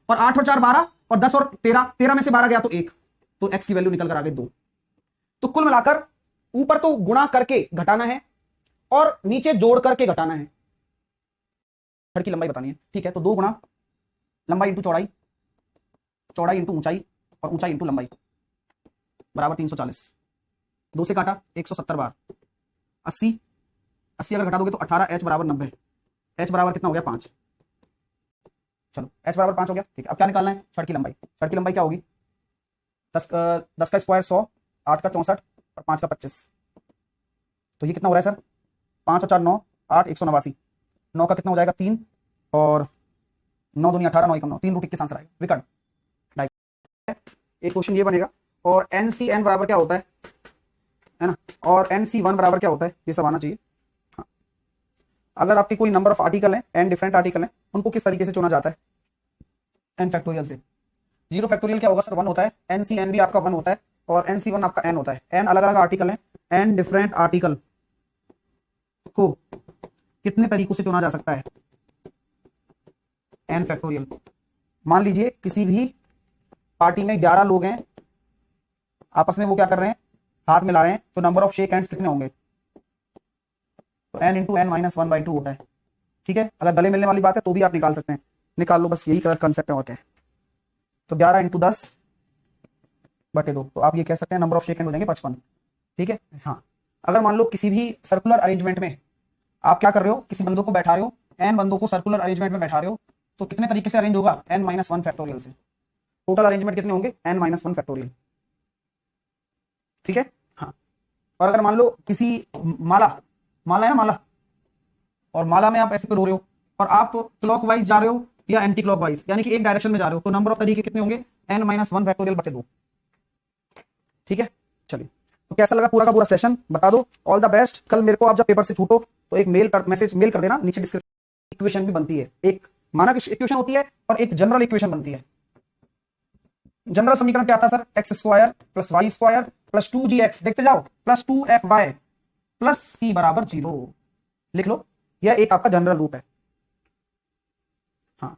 और 8 और 4 12 और 10 और 13, 13 में से 12 गया तो 1, तो x की वैल्यू निकल कर आ गई 2। तो कुल मिलाकर ऊपर तो गुणा करके घटाना है और नीचे जोड़ करके घटाना है। छड़ की लंबाई बतानी है, ठीक है? तो 2 गुणा लंबाई इंटू चौड़ाई, चौड़ाई इंटू ऊंचाई और ऊंचाई इंटू लंबाई बराबर 340। 2 से काटा 170 बार 80, 80 अगर घटा दोगे तो 18h बराबर 90, h बराबर कितना हो गया 5। चलो h बराबर 5 हो गया, ठीक है। अब क्या निकालना है? छड़ की लंबाई। छड़ की लंबाई क्या होगी? 10 का स्क्वायर 100, 8 का 64 और 5 का 25, तो ये कितना हो रहा है सर? 5 और 4 9, 8 189, 9 का कितना हो जाएगा 3 और 9 दूनी 18, 9 1 9, 3 रूट 21 आंसर आएगा विकर्ण। एक क्वेश्चन ये बनेगा, और NC(n) बराबर क्या होता है ना, और NC(1) बराबर क्या होता है, ये सब आना चाहिए। हाँ। अगर आपके कोई नंबर ऑफ आर्टिकल है, n डिफरेंट आर्टिकल है, उनको किस तरीके से चुना जाता है? n फैक्टोरियल से। 0 फैक्टोरियल क्या होगा सर? 1 होता है। NC(n) भी आपका 1 होता है और NC(1) आपका n होता है। n अलग अलग आर्टिकल है, n डिफरेंट आर्टिकल को कितने तरीकों से चुना जा सकता है? n factorial. मान लीजिए किसी भी पार्टी में 11 लोग हैं, आपस में वो क्या कर रहे हैं? हाथ मिला रहे हैं, तो नंबर ऑफ शेक हैंड्स कितने होंगे? तो n इंटू n माइनस 1/2 होता है, ठीक है? अगर गले मिलने वाली बात है तो भी आप निकाल सकते हैं, निकाल लो, बस यही कंसेप्ट है और क्या है। तो 11 इंटू 10/2, तो आप ये कह सकते हैं नंबर ऑफ शेक हैंड हो जाएंगे 55, ठीक है? हाँ। अगर मान लो किसी भी सर्कुलर अरेंजमेंट में आप क्या कर रहे हो? किसी बंदों को बैठा रहे हो, n बंदों को सर्कुलर अरेंजमेंट में बैठा रहे हो, तो कितने तरीके से अरेंज होगा? n-1 फैक्टोरियल से। टोटल अरेंजमेंट कितने होंगे? n-1 फैक्टोरियल, ठीक है? हाँ। और अगर मान लो किसी माला है ना, माला, और माला में आप ऐसे रो रहे हो और आप क्लॉकवाइज जा रहे हो या एंटी क्लॉकवाइज, यानी कि एक डायरेक्शन में जा रहे हो, तो नंबर ऑफ तरीके कितने होंगे? n-1 फैक्टोरियल/2, ठीक है? चलिए, तो कैसा लगा पूरा का पूरा सेशन बता दो। All the best. कल मेरे को आप जब पेपर से छूटो तो एक मैसेज मेल कर देना, नीचे डिस्क्रिप्शन। इक्वेशन भी बनती है, एक मानक इक्वेशन होती है और एक जनरल इक्वेशन बनती है। जनरल समीकरण क्या आता है sir? X square plus Y square plus 2gx, देखते जाओ, प्लस 2fy प्लस c बराबर 0, लिख लो। यह एक आपका जनरल रूप है। हाँ।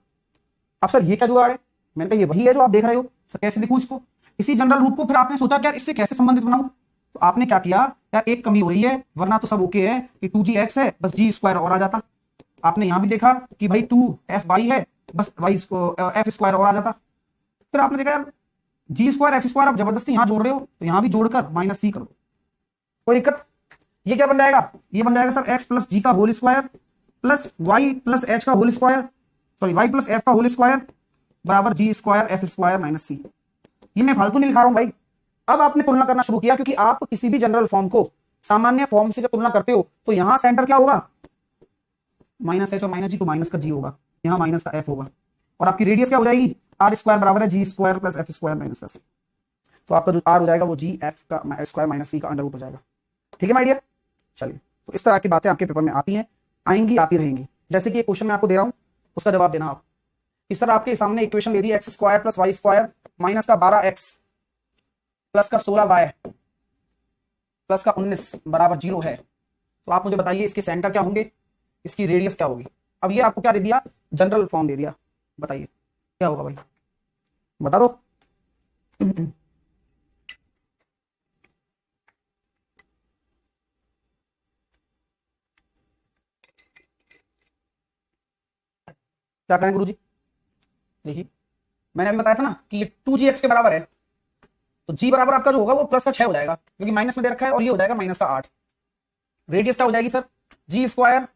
अब सर ये क्या जुगाड़ है? मैंने कहा ये वही है जो आप देख रहे हो। सर कैसे देखूं इसको? इसी जनरल रूप को फिर आपने सोचा क्या इससे कैसे संबंधित बनाऊं, तो आपने क्या किया, यार एक कमी हो रही है, वरना तो सब ओके है कि 2gx है, बस g स्क्वायर और आ जाता। आपने यहां भी देखा कि भाई 2fy है, बस y f स्क्वायर और आ जाता। फिर आपने देखा यार g स्क्वायर f स्क्वायर आप जबरदस्ती यहां जोड़ रहे हो, तो यहां भी जोड़कर माइनस c करो, कोई दिक्कत? ये क्या बन जाएगा? ये बन जाएगा सर x प्लस जी का whole square plus y plus h का whole square, sorry y plus f का होल स्क्वायर बराबर g square f square minus c। ये मैं फालतू नहीं लिखा रहा हूं भाई। अब आपने तुलना करना शुरू किया, क्योंकि आप किसी भी जनरल फॉर्म को सामान्य फॉर्म से जब तुलना करते हो तो यहां सेंटर क्या होगा? माइनस h और माइनस g, तो माइनस का g होगा, यहां माइनस का f होगा, और आपकी रेडियस क्या हो जाएगी? r स्क्वायर बराबर है g square plus f square minus का c। तो आपका जो r हो जाएगा वो g f का स्क्वायर माइनस c का अंडर रूट हो जाएगा, ठीक है माय डियर? चलिए, तो इस तरह की बातें आपके पेपर में आती हैं, आएंगी, आती रहेंगी। जैसे कि एक क्वेश्चन मैं आपको दे रहा हूं, उसका जवाब देना आप। इस तरह आपके सामने इक्वेशन दे दी, x square plus Y square minus का 12x प्लस का 16y प्लस का 19 बराबर 0 है। तो आप मुझे बताइए इसके सेंटर क्या होंगे, इसकी रेडियस क्या होगी? अब ये आपको क्या दे दिया? जनरल फॉर्म दे दिया, बताइए क्या होगा भाई, बता दो। क्या करें गुरुजी? देखिए मैंने अभी बताया था ना कि ये 2gx के बराबर है, तो g बराबर आपका जो होगा वो प्लस का 6 हो जाएगा क्योंकि माइनस में दे रखा है, और ये हो जाएगा माइनस का 8। रेडियस क्या हो जाएगी sir? g square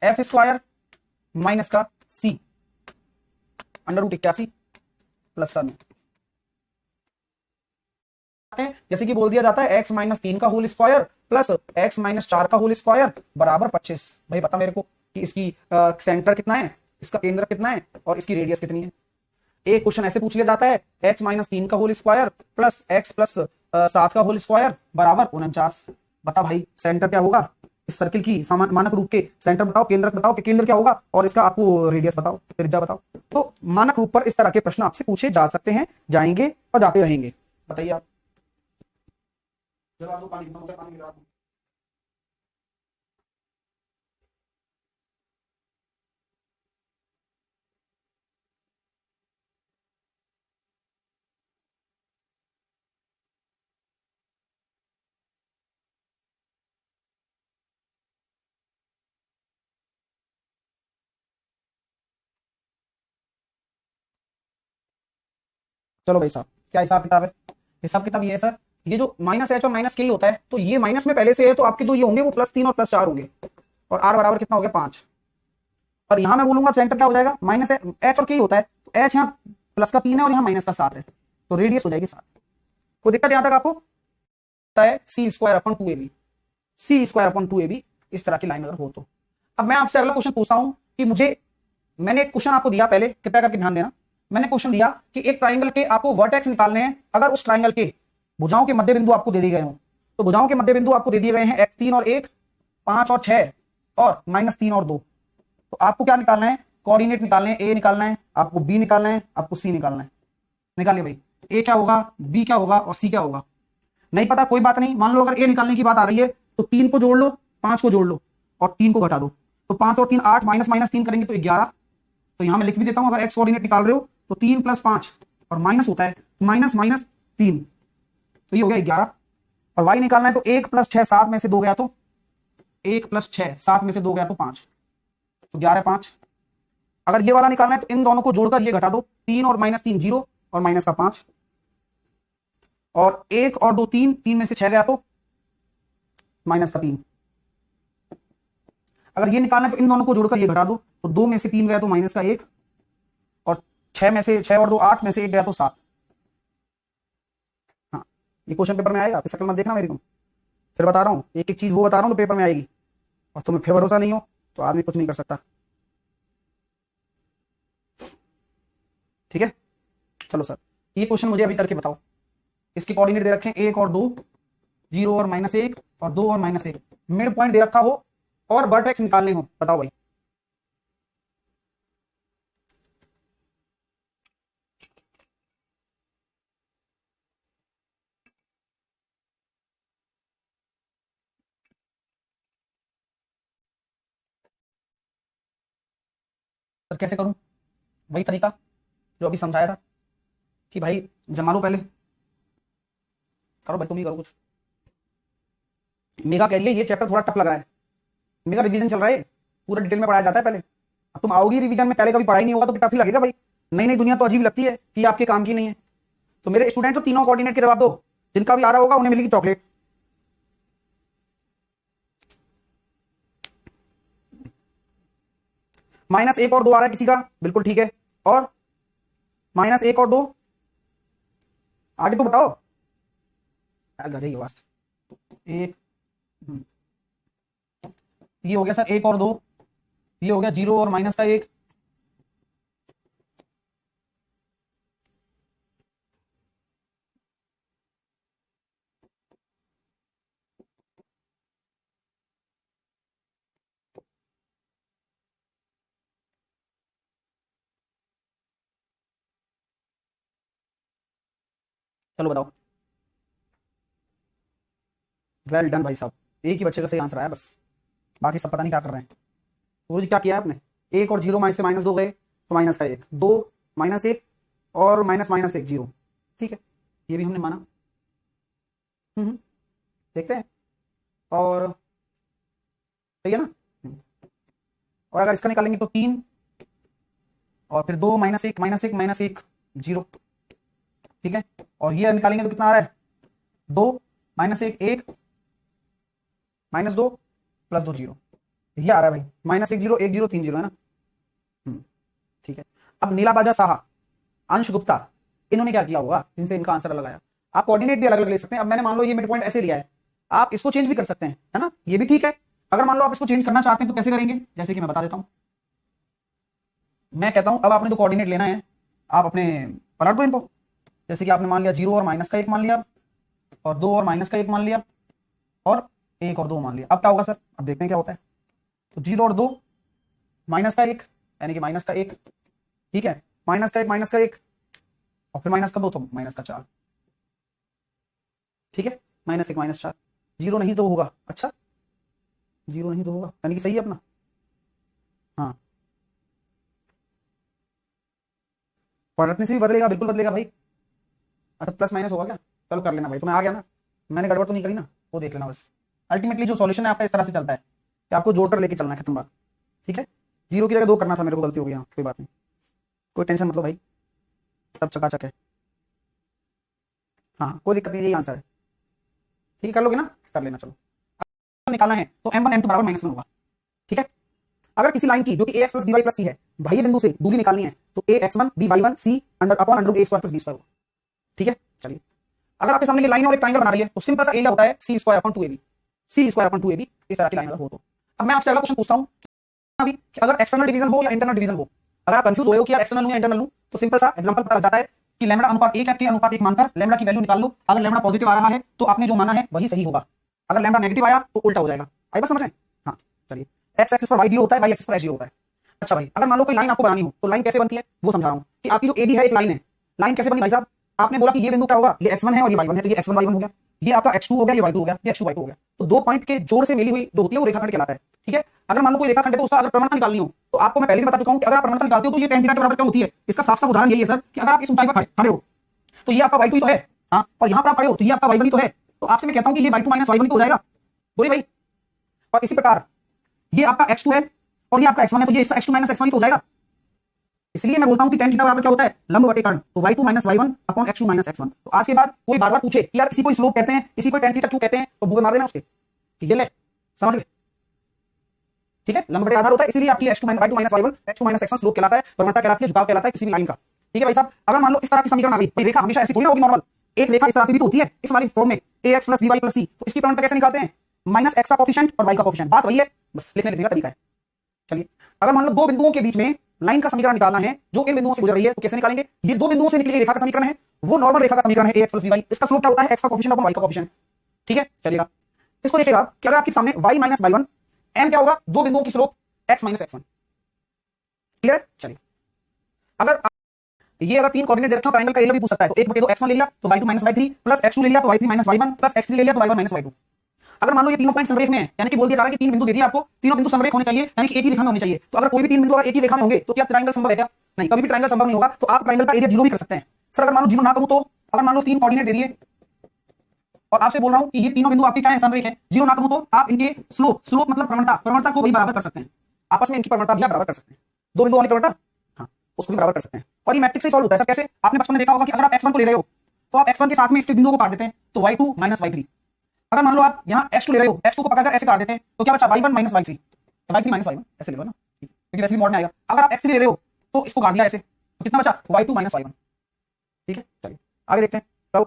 F square minus का c √81 प्लस का 9। जैसे कि बोल दिया जाता है x माइनस 3 का whole square plus x minus 4 का होल स्क्वायर बराबर 25। भाई बता मेरे को कि इसकी सेंटर कितना है, इसका केंद्र कितना है और इसकी रेडियस कितनी है। एक क्वेश्चन ऐसे पूछ लिया जाता है x माइनस 3 का whole square plus x plus 7 का होल स्क्वायर बराबर 49। बता भाई सेंटर क्या होगा इस सर्किल की, मानक रूप के सेंटर बताओ, केंद्र बताओ कि केंद्र क्या होगा, और इसका आपको रेडियस बताओ, त्रिज्या बताओ। तो मानक रूप पर इस तरह के प्रश्न आपसे पूछे जा सकते हैं, जाएंगे और जाते रहेंगे। बताइए आप। जवाब दो, पानी पानी गिरा दो। चलो भाई साहब, क्या हिसाब किताब है? हिसाब किताब ये है सर, ये जो माइनस एच और माइनस के ही होता है, तो ये माइनस में पहले से है, तो आपके जो ये होंगे वो +3 और +4 होंगे, और आर बराबर कितना हो गया 5। और यहां मैं बोलूंगा सेंटर क्या हो जाएगा, माइनस एच और के ही होता है, तो एच यहाँ प्लस का 3 है और यहाँ माइनस का 7 है, तो रेडियस हो जाएगी 7। कोई दिक्कत यहां तक आपको? है c² / 2ab, c² / 2ab इस तरह की लाइन अगर हो तो। अब मैं आपसे अगला क्वेश्चन पूछता हूं कि मुझे, मैंने एक क्वेश्चन आपको दिया पहले, कृपया करके ध्यान देना। मैंने क्वेश्चन दिया कि एक ट्राइंगल के आपको वर्टेक्स निकालने हैं, अगर उस ट्राइंगल के भुजाओं के मध्य बिंदु आपको दे दिए गए हों, तो भुजाओं के मध्य बिंदु आपको दे दिए गए हैं x3 और 1, 5 और 6 और -3 और 2। तो आपको क्या निकालना है? कोऑर्डिनेट निकालने हैं, a निकालना है, आपको b निकालना है, आपको c निकालना है। निकालिए भाई, a क्या होगा, b क्या होगा और c क्या होगा। नहीं पता कोई बात नहीं, मान लो अगर a निकालने की बात आ रही है तो 3 को जोड़ लो, 5 को जोड़ लो और 3 को घटा दो, तो 5 और 3 8, -3 करेंगे तो 11। तो यहां मैं लिख भी देता हूं, अगर x कोऑर्डिनेट निकाल रहे हो तो 3 + 5 और माइनस होता है -3, तो ये हो गया 11। और y निकालना है तो 1 + 6 7 में से 2 गया तो 1 + 6 7 में से 2 गया तो 5, तो 11 5। अगर ये वाला निकालना है तो इन दोनों को जोड़कर ये घटा दो, 3 और -3 0 और माइनस का 5, और 1 और 2 3, 3 में से 6 गया तो माइनस का 3। अगर ये निकालना है तो इन दोनों को जोड़कर ये घटा दो, तो 2 में से 3 गया तो माइनस का 1, और 6 में से 6 और 2 8 में से 1 गया तो 7। हाँ, ये क्वेश्चन पेपर में आएगा, आप शक्ल मत देखना मेरी, तुम फिर बता रहा हूँ एक एक चीज वो बता रहा हूँ तो पेपर में आएगी, और तुम्हें फिर भरोसा नहीं हो तो आदमी कुछ नहीं कर सकता। ठीक है, चलो सर ये क्वेश्चन मुझे अभी करके बताओ। इसके कोऑर्डिनेट दे रखे हैं 1 और 2, 0 और -1 और 2 और -1, मिड पॉइंट दे रखा हो और वर्टेक्स निकालने हो, बताओ भाई। सर कैसे करूं? वही तरीका जो अभी समझाया था कि भाई जमा लो, पहले करो भाई, तुम ही करो कुछ। मेगा कह रही है ये चैप्टर थोड़ा टफ लग रहा है, मेगा रिवीजन चल रहा है, पूरा डिटेल में पढ़ाया जाता है पहले। अब तुम आओगी रिवीजन में, पहले कभी पढ़ाई नहीं होगा तो टफ ही लगेगा भाई। नई नई दुनिया तो अजीब लगती है कि आपके काम की नहीं है। तो मेरे स्टूडेंट जो तीनों कोऑर्डिनेट के जवाब दो, जिनका भी आ रहा होगा उन्हें मिलेगी चॉकलेट। -1 और 2 आ रहा है किसी का, बिल्कुल ठीक है, और -1 और 2 आगे तो बताओ यार, गधे की आवाज। एक ये हो गया सर 1 और 2, ये हो गया 0 और माइनस का 1, चलो बताओ। वेल डन भाई साहब, एक ही बच्चे का सही आंसर आया बस, बाकी सब पता नहीं क्या कर रहे हैं। सूरज क्या किया है आपने, 1 और 0 में से -2 गए तो माइनस का 1, 2 -1 और -1 0, ठीक है, ये भी हमने माना। देखते हैं, और सही है ना। और अगर इसका निकालेंगे तो 3 और फिर 2 -1 -1 -1 0, ठीक है। और ये निकालेंगे तो कितना आ रहा है 2 -1 1 -2 +2 0, ये आ रहा है भाई -1 0 1 0 3 0 है ना। ठीक है। अब नीलाबाजा साहा, अंश गुप्ता, इन्होंने क्या किया होगा जिनसे इनका आंसर अलग आया। आप कोऑर्डिनेट भी अलग अलग ले सकते हैं। अब मैंने मान लो ये मिड पॉइंट ऐसे लिया है, आप इसको चेंज भी कर सकते हैं, है ना, ये भी ठीक है। अगर मान लो आप इसको चेंज करना चाहते हैं तो कैसे करेंगे, जैसे कि मैं बता देता हूं। मैं कहता हूं अब आपने जो कोऑर्डिनेट लेना है आप अपने पलट दो इनको। जैसे कि आपने मान लिया 0 और माइनस का 1 मान लिया, और 2 और माइनस का 1 मान लिया, और 1 और 2 मान लिया। अब क्या होगा सर, अब देखते हैं क्या होता है। तो 0 और 2 माइनस का 1, यानी कि माइनस का 1, ठीक है, माइनस का 1 और फिर माइनस का 2 तो माइनस का 4, ठीक है, -1 -4, 0 नहीं तो होगा, अच्छा 0 नहीं तो होगा, यानी कि सही है अपना। हाँ, पलटने से भी बदलेगा, बिल्कुल बदलेगा भाई। अच्छा प्लस माइनस होगा क्या, चलो कर लेना भाई, तो मैं आ गया ना, मैंने गड़बड़ तो नहीं करी ना, वो देख लेना बस। अल्टीमेटली जो सॉल्यूशन है आपका इस तरह से चलता है कि आपको जोड़कर लेके चलना है, खत्म बात, ठीक है। 0 की जगह 2 करना था मेरे को, गलती हो गई, हाँ कोई बात नहीं, कोई टेंशन मतलब भाई, सब चकाचक है। हाँ कोई दिक्कत नहीं, यही आंसर है, ठीक है, कर लोगे ना, कर लेना। चलो निकालना है तो m1 m2 बराबर -1 होगा, ठीक है। अगर किसी लाइन की जो कि ax + by + c है, बाह्य बिंदु से दूरी निकालनी है तो ax1 by1 c √a² + b² होगा, ठीक है। चलिए अगर आपके सामने ये लाइन और एक ट्रायंगल बना रही है तो सिंपल सा एरिया होता है c²/2ab, c²/2ab, इस तरह की लाइन अगर हो तो। अब मैं आपसे अगला क्वेश्चन पूछता हूं अभी कि अगर एक्सटर्नल डिवीजन हो या इंटरनल डिवीजन हो, अगर आप कंफ्यूज हो रहे हो कि यार एक्सटर्नल लूं या इंटरनल लूं, तो सिंपल सा एग्जांपल पता लग जाता है कि लैम्बडा अनुपात 1 के अनुपात 1 मानकर लैम्बडा की वैल्यू निकाल लो। अगर लैम्बडा पॉजिटिव आ रहा है तो आपने जो माना है वही सही होगा, अगर लैम्बडा नेगेटिव आया तो उल्टा हो जाएगा। आई बात समझ रहे हैं? हाँ चलिए, एक्स एक्सिस पर y 0 होता है, y एक्सिस पर h 0 होता है। अच्छा भाई, अगर मान लो कोई लाइन आपको बनानी हो तो लाइन कैसे बनती है वो समझा रहा हूं कि आपकी जो AB है एक लाइन है, लाइन कैसे बनी भाई साहब, आपने बोला कि ये बिंदु क्या होगा, ये x1 है और ये y1 है, तो ये x1 y1 हो गया, ये आपका x2 हो गया, ये y2 हो गया, ये x2 y2 हो गया। तो दो पॉइंट के जोड़ से मिली हुई जो होती है वो रेखाखंड कहलाता है, ठीक है। अगर मान लो कोई रेखाखंड है तो उसका अगर प्रवणता निकालनी हो तो आपको मैं पहले भी बता चुका हूं कि अगर आप प्रवणता निकालते हो तो ये tan थीटा के बराबर क्यों होती है, इसका साफ साफ उदाहरण यही है सर कि अगर आप इस ऊंचाई पर खड़े हो तो ये आपका y2 ही तो है, हाँ, और यहां पर आप खड़े हो तो ये आपका y1 ही तो है। तो आपसे मैं कहता हूं कि ये y2 - y1 ही तो हो जाएगा, बोलिए भाई। और इसी प्रकार ये आपका x2 है और ये आपका x1 है, तो ये इसका x2 - x1 ही तो हो जाएगा। इसलिए मैं बोलता हूं कि tan थीटा बराबर क्या होता है, लंब बटे कर्ण, तो y2 - y1 upon x2 - x1। तो आज के बाद कोई बार-बार पूछे कि यार इसी को स्लोप कहते हैं, इसी को tan थीटा क्यों कहते हैं, तो बुके मार देना उसके, ठीक है, ले समझ ले, ठीक है। लंब बटे आधार होता है, इसलिए आपकी y2 - y1 x2 - x1 slope कहलाता है, प्रवणता कहलाती है, झुकाव कहलाता है किसी भी लाइन का, ठीक है भाई साहब। अगर मान लो इस तरह की समीकरण आ गई, भाई रेखा हमेशा ऐसी थोड़ी ना होगी नॉर्मल, एक रेखा इस तरह से भी तो होती है, इस वाली फॉर्म में ax + by + c, तो इसकी प्रवणता कैसे निकालते हैं, -x का कोएफिशिएंट और y का कोएफिशिएंट, बात वही है, बस लिखने का तरीका है। चलिए अगर मान लो दो बिंदुओं के बीच में लाइन का समीकरण निकालना है जो इन बिंदुओं से गुजर रही है, तो कैसे निकालेंगे, ये दो बिंदुओं से निकली रेखा का समीकरण है, वो नॉर्मल रेखा का समीकरण है ax + by, इसका स्लोप क्या होता है, x का कोएफिशिएंट अपॉन y का कोएफिशिएंट, ठीक है। चलिएगा इसको देखिएगा कि अगर आपके सामने y - y1 m क्या होगा, दो बिंदुओं की स्लोप x - x1, क्लियर है। चलिए अगर ये अगर तीन कोऑर्डिनेट दे रखे हो, ट्रायंगल का एरिया भी पूछ सकता है, तो 1/2 x1 ले लिया तो y2 - y3 प्लस x2 ले लिया तो y3 - y1 प्लस x3 ले लिया तो y1 - y2। अगर मान लो ये तीनों पॉइंट समरेख में है, यानी कि बोल दिया जा रहा है कि तीन बिंदु दे दिए आपको, तीनों बिंदु समरेख होने चाहिए, यानी कि एक ही रेखा में होने चाहिए। तो अगर कोई भी तीन बिंदु अगर एक ही रेखा में होंगे तो क्या ट्रायंगल संभव है क्या, नहीं, कभी भी ट्रायंगल संभव नहीं होगा। तो आप ट्रायंगल का एरिया 0 भी कर सकते हैं। सर अगर मान लो 0 ना करूं तो, अगर मान लो तीन कोऑर्डिनेट दे दिए और आपसे बोल रहा हूं कि ये तीनों बिंदु आपके क्या है, समरेख है, 0 ना करूं तो आप इनके स्लोप मतलब प्रवणता को भी बराबर कर सकते हैं, आपस में इनकी प्रवणता भी बराबर कर सकते हैं, दो बिंदुओं वाली प्रवणता, हाँ, उसको भी बराबर कर सकते हैं। और ये मैट्रिक्स से सॉल्व होता है सर, कैसे, आपने बचपन में देखा होगा कि अगर आप x1 को ले रहे हो तो आप x1 के साथ में इसके बिंदुओं को काट देते हैं तो y2 - y3। अगर मान लो आप यहाँ x2 ले रहे हो, x2 को पकड़कर ऐसे काट देते हैं तो क्या बचा, y1 - y3, y3 - y1 ऐसे ले लो ना, क्योंकि वैसे भी मॉड में आएगा। अगर आप x3 ले रहे हो तो इसको काट दिया ऐसे, तो कितना बचा, y2 - y1, ठीक है। चलिए आगे देखते हैं तो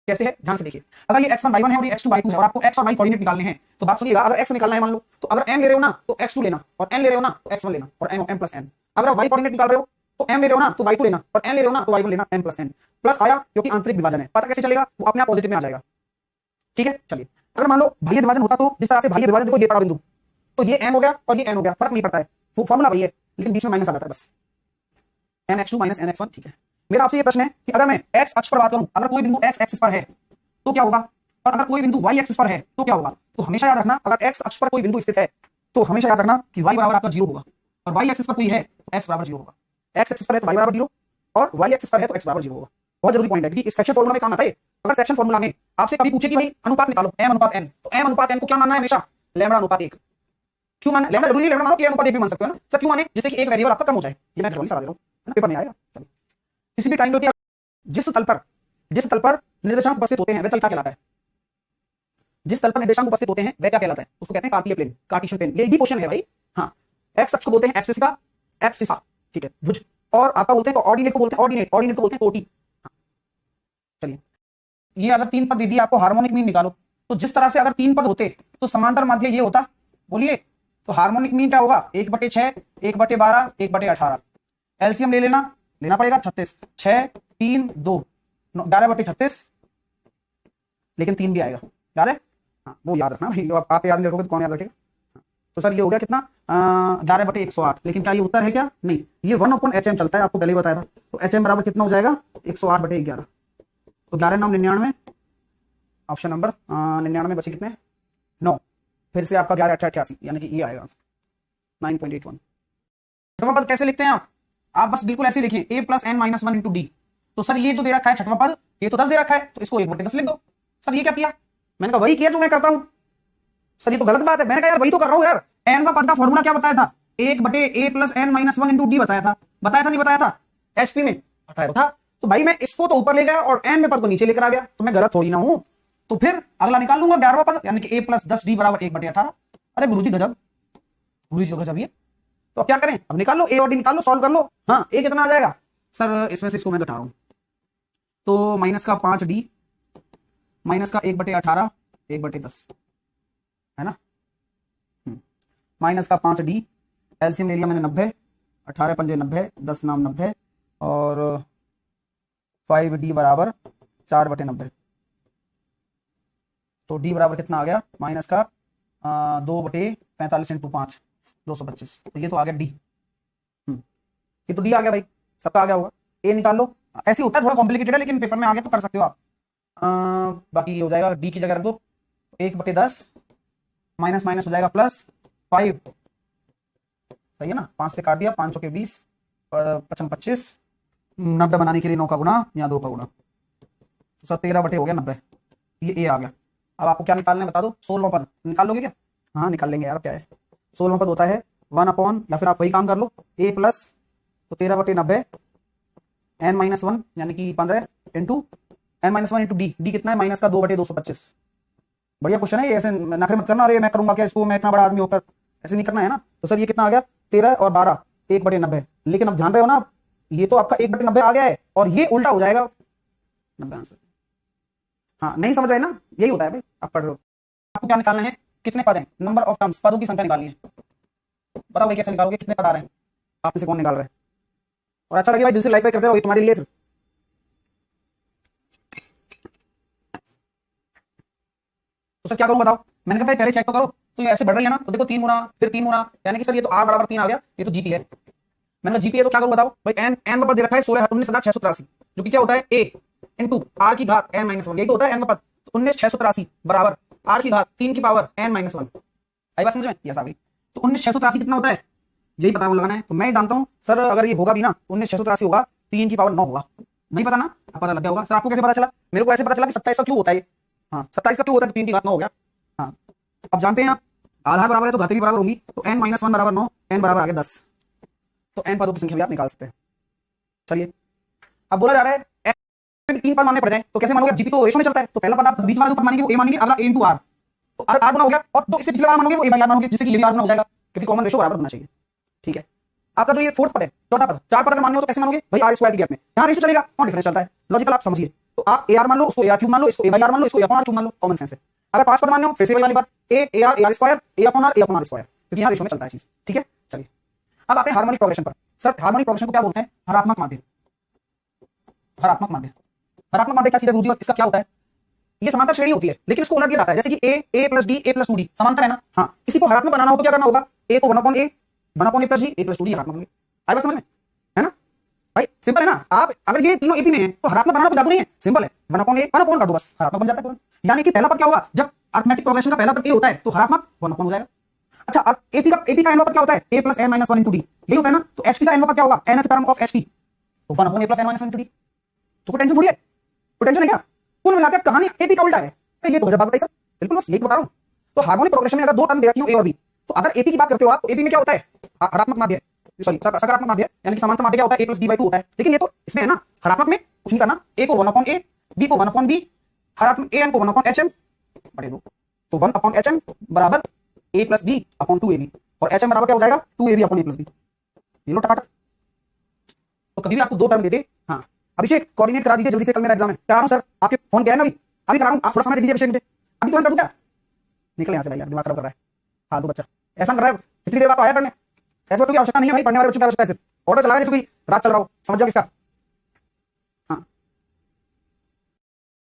कैसे है, ध्यान से देखिए। अगर ये x1 y1 है और ये x2 y2 है और आपको x और y कोऑर्डिनेट निकालने हैं, तो बात सुनिएगा, अगर x निकालना है मान लो, तो अगर m ले रहे हो ना तो x2 लेना, और n ले रहे हो ना तो x1 लेना, और m + n। अगर आप y कोऑर्डिनेट निकाल रहे हो तो m ले रहे हो ना तो y2 लेना, और n ले रहे हो ना तो y1 लेना, m + n। प्लस आया क्योंकि आंतरिक विभाजन है, पता कैसे चलेगा, वो अपने आप पॉजिटिव में आ जाएगा, ठीक है। चलिए अगर मान लो बाह्य विभाजन होता तो जिस तरह से बाह्य विभाजन देखो, ये बड़ा बिंदु तो ये m हो गया और ये n हो गया, फर्क नहीं पड़ता है, वो फॉर्मूला वही है, लेकिन बीच में माइनस आ जाता है बस, mx2 - nx1, ठीक है। मेरा आपसे ये प्रश्न है कि अगर मैं x अक्ष पर बात करूं, अगर कोई बिंदु x एक्सिस पर है तो क्या होगा, और अगर कोई बिंदु y एक्सिस पर है तो क्या होगा। तो हमेशा याद रखना, अगर x अक्ष पर कोई बिंदु स्थित है तो हमेशा याद रखना कि y बराबर आपका 0 होगा, और y एक्सिस पर कोई है तो x बराबर 0 होगा, x एक्सिस पर है तो y बराबर 0 और y एक्सिस पर है तो x बराबर 0 होगा। बहुत जरूरी पॉइंट है क्योंकि इस सेक्शन फार्मूला में काम आता है। अगर सेक्शन फार्मूला में आपसे कभी पूछे कि भाई अनुपात निकालो m अनुपात n, तो m अनुपात n को क्या मानना है, हमेशा लैम्बडा अनुपात 1, क्यों माने? लैम्डा जरूरी लैम्डा मानो कि अनुपात भी मान सकते हो ना सर। क्यों माने? जैसे कि एक वेरिएबल आपका कम हो जाए, ये मैं घर वाली सलाह दे रहा हूं है ना, पेपर में आएगा। चलिए, किसी भी टाइम पे होती है जिस तल पर निर्देशांक उपस्थित होते हैं वह तल क्या कहलाता है? जिस तल पर निर्देशांक उपस्थित होते हैं वह क्या कहलाता है? उसको कहते हैं कार्टिया प्लेन, कार्टेशियन प्लेन। ये ही क्वेश्चन है भाई। हाँ, एक्स अक्ष को बोलते हैं एक्सिस का एब्सिसा, ठीक है, भुज। और आपका बोलते हैं तो ऑर्डिनेट को बोलते हैं ऑर्डिनेट, ऑर्डिनेट को बोलते हैं कोटि। चलिए, ये अगर 3 पद दे दिए आपको, हार्मोनिक मीन निकालो। तो जिस तरह से अगर 3 पद होते तो समांतर माध्य ये होता, बोलिए। तो हार्मोनिक मीन क्या होगा? 1/6, 1/12, 1/18। एलसीएम लेना पड़ेगा 36, 6, 3, 2, 11/36, लेकिन 3 भी आएगा, याद है? हाँ, वो याद रखना भाई, आप याद नहीं रखोगे तो कौन याद रखेगा? तो सर ये हो गया कितना? 11/108। लेकिन क्या ये उत्तर है क्या? नहीं, ये 1/HM चलता है, आपको पहले ही बताया था। तो HM बराबर कितना हो जाएगा? 108/11। तो 11 9 99, ऑप्शन नंबर 99 बचे कितने? 9। फिर से आपका 11 8 88, यानी कि ये आएगा 9.81। छठवां पद कैसे लिखते हैं आप बस बिल्कुल ऐसे लिखिए, a + n - 1 × d। तो सर ये जो दे रखा है छठवां पद, ये तो 10 दे रखा है, तो इसको 1/10 लिख दो। सर ये क्या किया? मैंने कहा वही किया जो मैं करता हूं। सर ये तो गलत बात है। मैंने कहा यार वही तो कर रहा हूं यार। n का पद का फॉर्मूला क्या बताया था? 1/a + n - 1 × d बताया था। नहीं बताया था? HP में बताया था। तो भाई मैं इसको तो ऊपर ले गया और n में पद को नीचे लेकर आ गया, तो मैं गलत थोड़ी ना हूं। तो फिर अगला निकाल लूंगा 11वां पद, यानी कि a + 10d = 1/18। अरे गुरुजी गजब, गुरुजी तो गजब। ये तो अब क्या करें? अब निकाल लो, a और d निकाल लो, सॉल्व कर लो। हाँ, a कितना आ जाएगा? सर इसमें से इसको मैं घटा रहा हूं, तो -5d -1/18 1/10 है ना। -5d, एलसीएम ले लिया मैंने 90, 18 पंजे 90, 10 नाम 90, और 5d = 4/90। तो d बराबर कितना आ गया? -2/45 × 5 225। तो ये तो आ गया d। ये तो d आ गया भाई, सबका आ गया होगा। a निकाल लो। ऐसे होता है, थोड़ा कॉम्प्लिकेटेड है, लेकिन पेपर में आ गया तो कर सकते हो आप। बाकी ये हो जाएगा, d की जगह रख दो 1/10, माइनस माइनस हो जाएगा +5, सही है ना। 5 से काट दिया, 5 चौके 20, 55 25, 90 बनाने के लिए 9 का गुणा या 2 का गुणा, तो सब 13 हो गया 90। ये a आ गया। अब आपको क्या निकालना है बता दो? 16वां पद निकाल लोगे क्या? हाँ निकाल लेंगे यार, क्या है। 16वां पद होता है 1/, या फिर आप वही काम कर लो, a प्लस, तो 13/90 n - 1 यानी कि 15 इंटू n - 1 इंटू d कितना है? माइनस का 2/225। बढ़िया क्वेश्चन है ये, ऐसे नखरे मत करना, अरे मैं करूंगा क्या इसको, मैं इतना बड़ा आदमी होकर, ऐसे नहीं करना है ना। तो सर ये कितना आ गया? 13 और 12 1/90। लेकिन अब ध्यान रहे हो ना, ये तो आपका 1/90 आ गया है और ये उल्टा हो जाएगा 90 आंसर। हाँ नहीं समझ रहे ना, यही होता है भाई, आप पढ़ रहे हो। आपको क्या निकालना है? कितने पद हैं? नंबर ऑफ टर्म्स, पदों की संख्या निकालनी है। बताओ भाई कैसे निकालोगे? कितने पद आ रहे हैं? आप में से कौन निकाल रहे हैं? और अच्छा लगे भाई दिल से लाइक करते रहो, ये तुम्हारे लिए सिर्फ। तो सर क्या करूं बताओ? मैंने कहा भाई पहले चेक तो करो। तो ये ऐसे बढ़ रही है ना, तो देखो 3 गुना फिर 3 गुना, यानी कि सर ये तो r = 3 आ गया, ये तो जीपी है। मैंने कहा जीपी है तो क्या करूं बताओ? भाई n का पद दे रखा है 16,19,683, जो कि क्या होता है a इंटू r की घात n - 1, यही तो होता है n का पद। 19,683 बराबर r की घात 3 की पावर n - 1। आई बात समझ में? यस आ गई। तो 19,683 कितना होता है? यही पता लगाना है। तो मैं जानता हूं सर, अगर ये होगा भी ना 19,683 होगा, 3 की पावर 9 होगा। नहीं पता ना? अब पता लग गया होगा। सर आपको कैसे पता चला? मेरे को ऐसे पता चला कि 27 का क्यों होता है। हाँ 27 का क्यों होता है? तो 3 की घात 9 हो गया। हाँ अब जानते हैं आप, आधार बराबर है तो घातें भी बराबर होंगी, तो n - 1 = 9, n बराबर आ गया 10। तो n पदों की संख्या भी आप निकाल सकते हैं। चलिए अब बोला जा रहा है n 3 पद मानने पड़ जाए तो कैसे मानोगे? जीपी तो रेशो में चलता है, तो पहला पद आप बीच वाला जो पद मानेंगे वो a मानेंगे, अगला a × r, तो r गुना हो गया, और तो इससे पिछले वाला मानोगे वो a / r मानोगे, जिससे कि ये भी r गुना हो जाएगा, क्योंकि कॉमन रेशो बराबर होना चाहिए। ठीक है, आपका जो ये फोर्थ पद है, चौथा पद, 4 पद अगर मानने हो तो कैसे मानोगे भाई? r² की गैप में यहां रेशो चलेगा और डिफरेंस चलता है, लॉजिकल आप समझिए। तो आप ar मान लो, उसको ar³ मान लो, इसको a / r मान लो, इसको a/r³ मान लो, कॉमन सेंस है। अगर 5 पद मानने हो फिर से वही वाली बात, a ar ar², a/r a/r², क्योंकि यहां रेशो में चलता है चीज। ठीक है, चलिए अब आते हैं हार्मोनिक प्रोग्रेशन पर। सर हार्मोनिक प्रोग्रेशन को क्या बोलते हैं? हरात्मक माध्य। हरात्मक माध्य, हरात्मक माध्य क्या चीज है गुरुजी? इसका क्या होता है? ये समांतर श्रेणी होती है, लेकिन इसको उलट दिया जाता है, जैसे कि a + d a + 2d समांतर है ना। हाँ, किसी को हरात्मक बनाना हो तो क्या करना होगा? a को 1/a 1/a + d a + 2d हरात्मक होंगे। आई बात समझ में? है ना भाई, सिंपल है ना। आप अगर ये तीनों एपी में है तो हरात्मक बनाना तो जादू नहीं है, सिंपल है, 1/a 1/, कर दो बस, हरात्मक बन जाता है तुरंत। यानी कि पहला पद क्या होगा? जब अरिथमेटिक प्रोग्रेशन का पहला पद a होता है तो हरात्मक 1/, हो जाएगा। अच्छा एपी का n पद क्या होता है? a + n - 1 × d, यही होता है ना। तो hp का n पद क्या होगा? nth टर्म ऑफ hp, तो 1/a + n - 1 × d। तो कोई टेंशन थोड़ी है, कोई टेंशन है क्या? कुल मिलाकर कहानी एपी का उल्टा है। ये तो गजब बात है सर, बिल्कुल बस यही बता रहा हूं। तो हार्मोनिक प्रोग्रेशन में अगर 2 टर्म दे रखी हो a और b, तो अगर एपी की बात करते हो आप, तो एपी में क्या होता है, हरात्मक माध्य, सॉरी सकारात्मक माध्य, यानी कि समांतर माध्य क्या होता है, a प्लस b बाई 2 होता है। लेकिन ये तो इसमें है ना, हरात्मक में कुछ नहीं करना, a को 1/a, b को 1/b, हरात्मक an को 1/hm बटे 2, तो 1/hm बराबर a plus b upon 2ab, और hm बराबर क्या हो जाएगा, 2ab upon a plus b। ये लो टकाटक। तो कभी भी आपको दो टर्म देते, हाँ अभिषेक कोऑर्डिनेट करा दीजिए जल्दी से, कल मेरा एग्जाम है। करा रहा हूं सर, आपके फोन गया है ना, अभी करा रहा हूं, आप थोड़ा समय दे दीजिए अभिषेक मुझे, अभी तुरंत कर दूंगा। निकल यहाँ से भाई यार, दिमाग खराब कर रहा है फालतू बच्चा, ऐसा कर रहा है, इतनी देर बाद तो आया पढ़ने, ऐसे बच्चों की आवश्यकता नहीं है भाई, पढ़ने वाले बच्चों की आवश्यकता है सिर्फ। ऑर्डर चला रहा है जैसे कोई रात चल रहा हो, समझ जाओ किसका। हाँ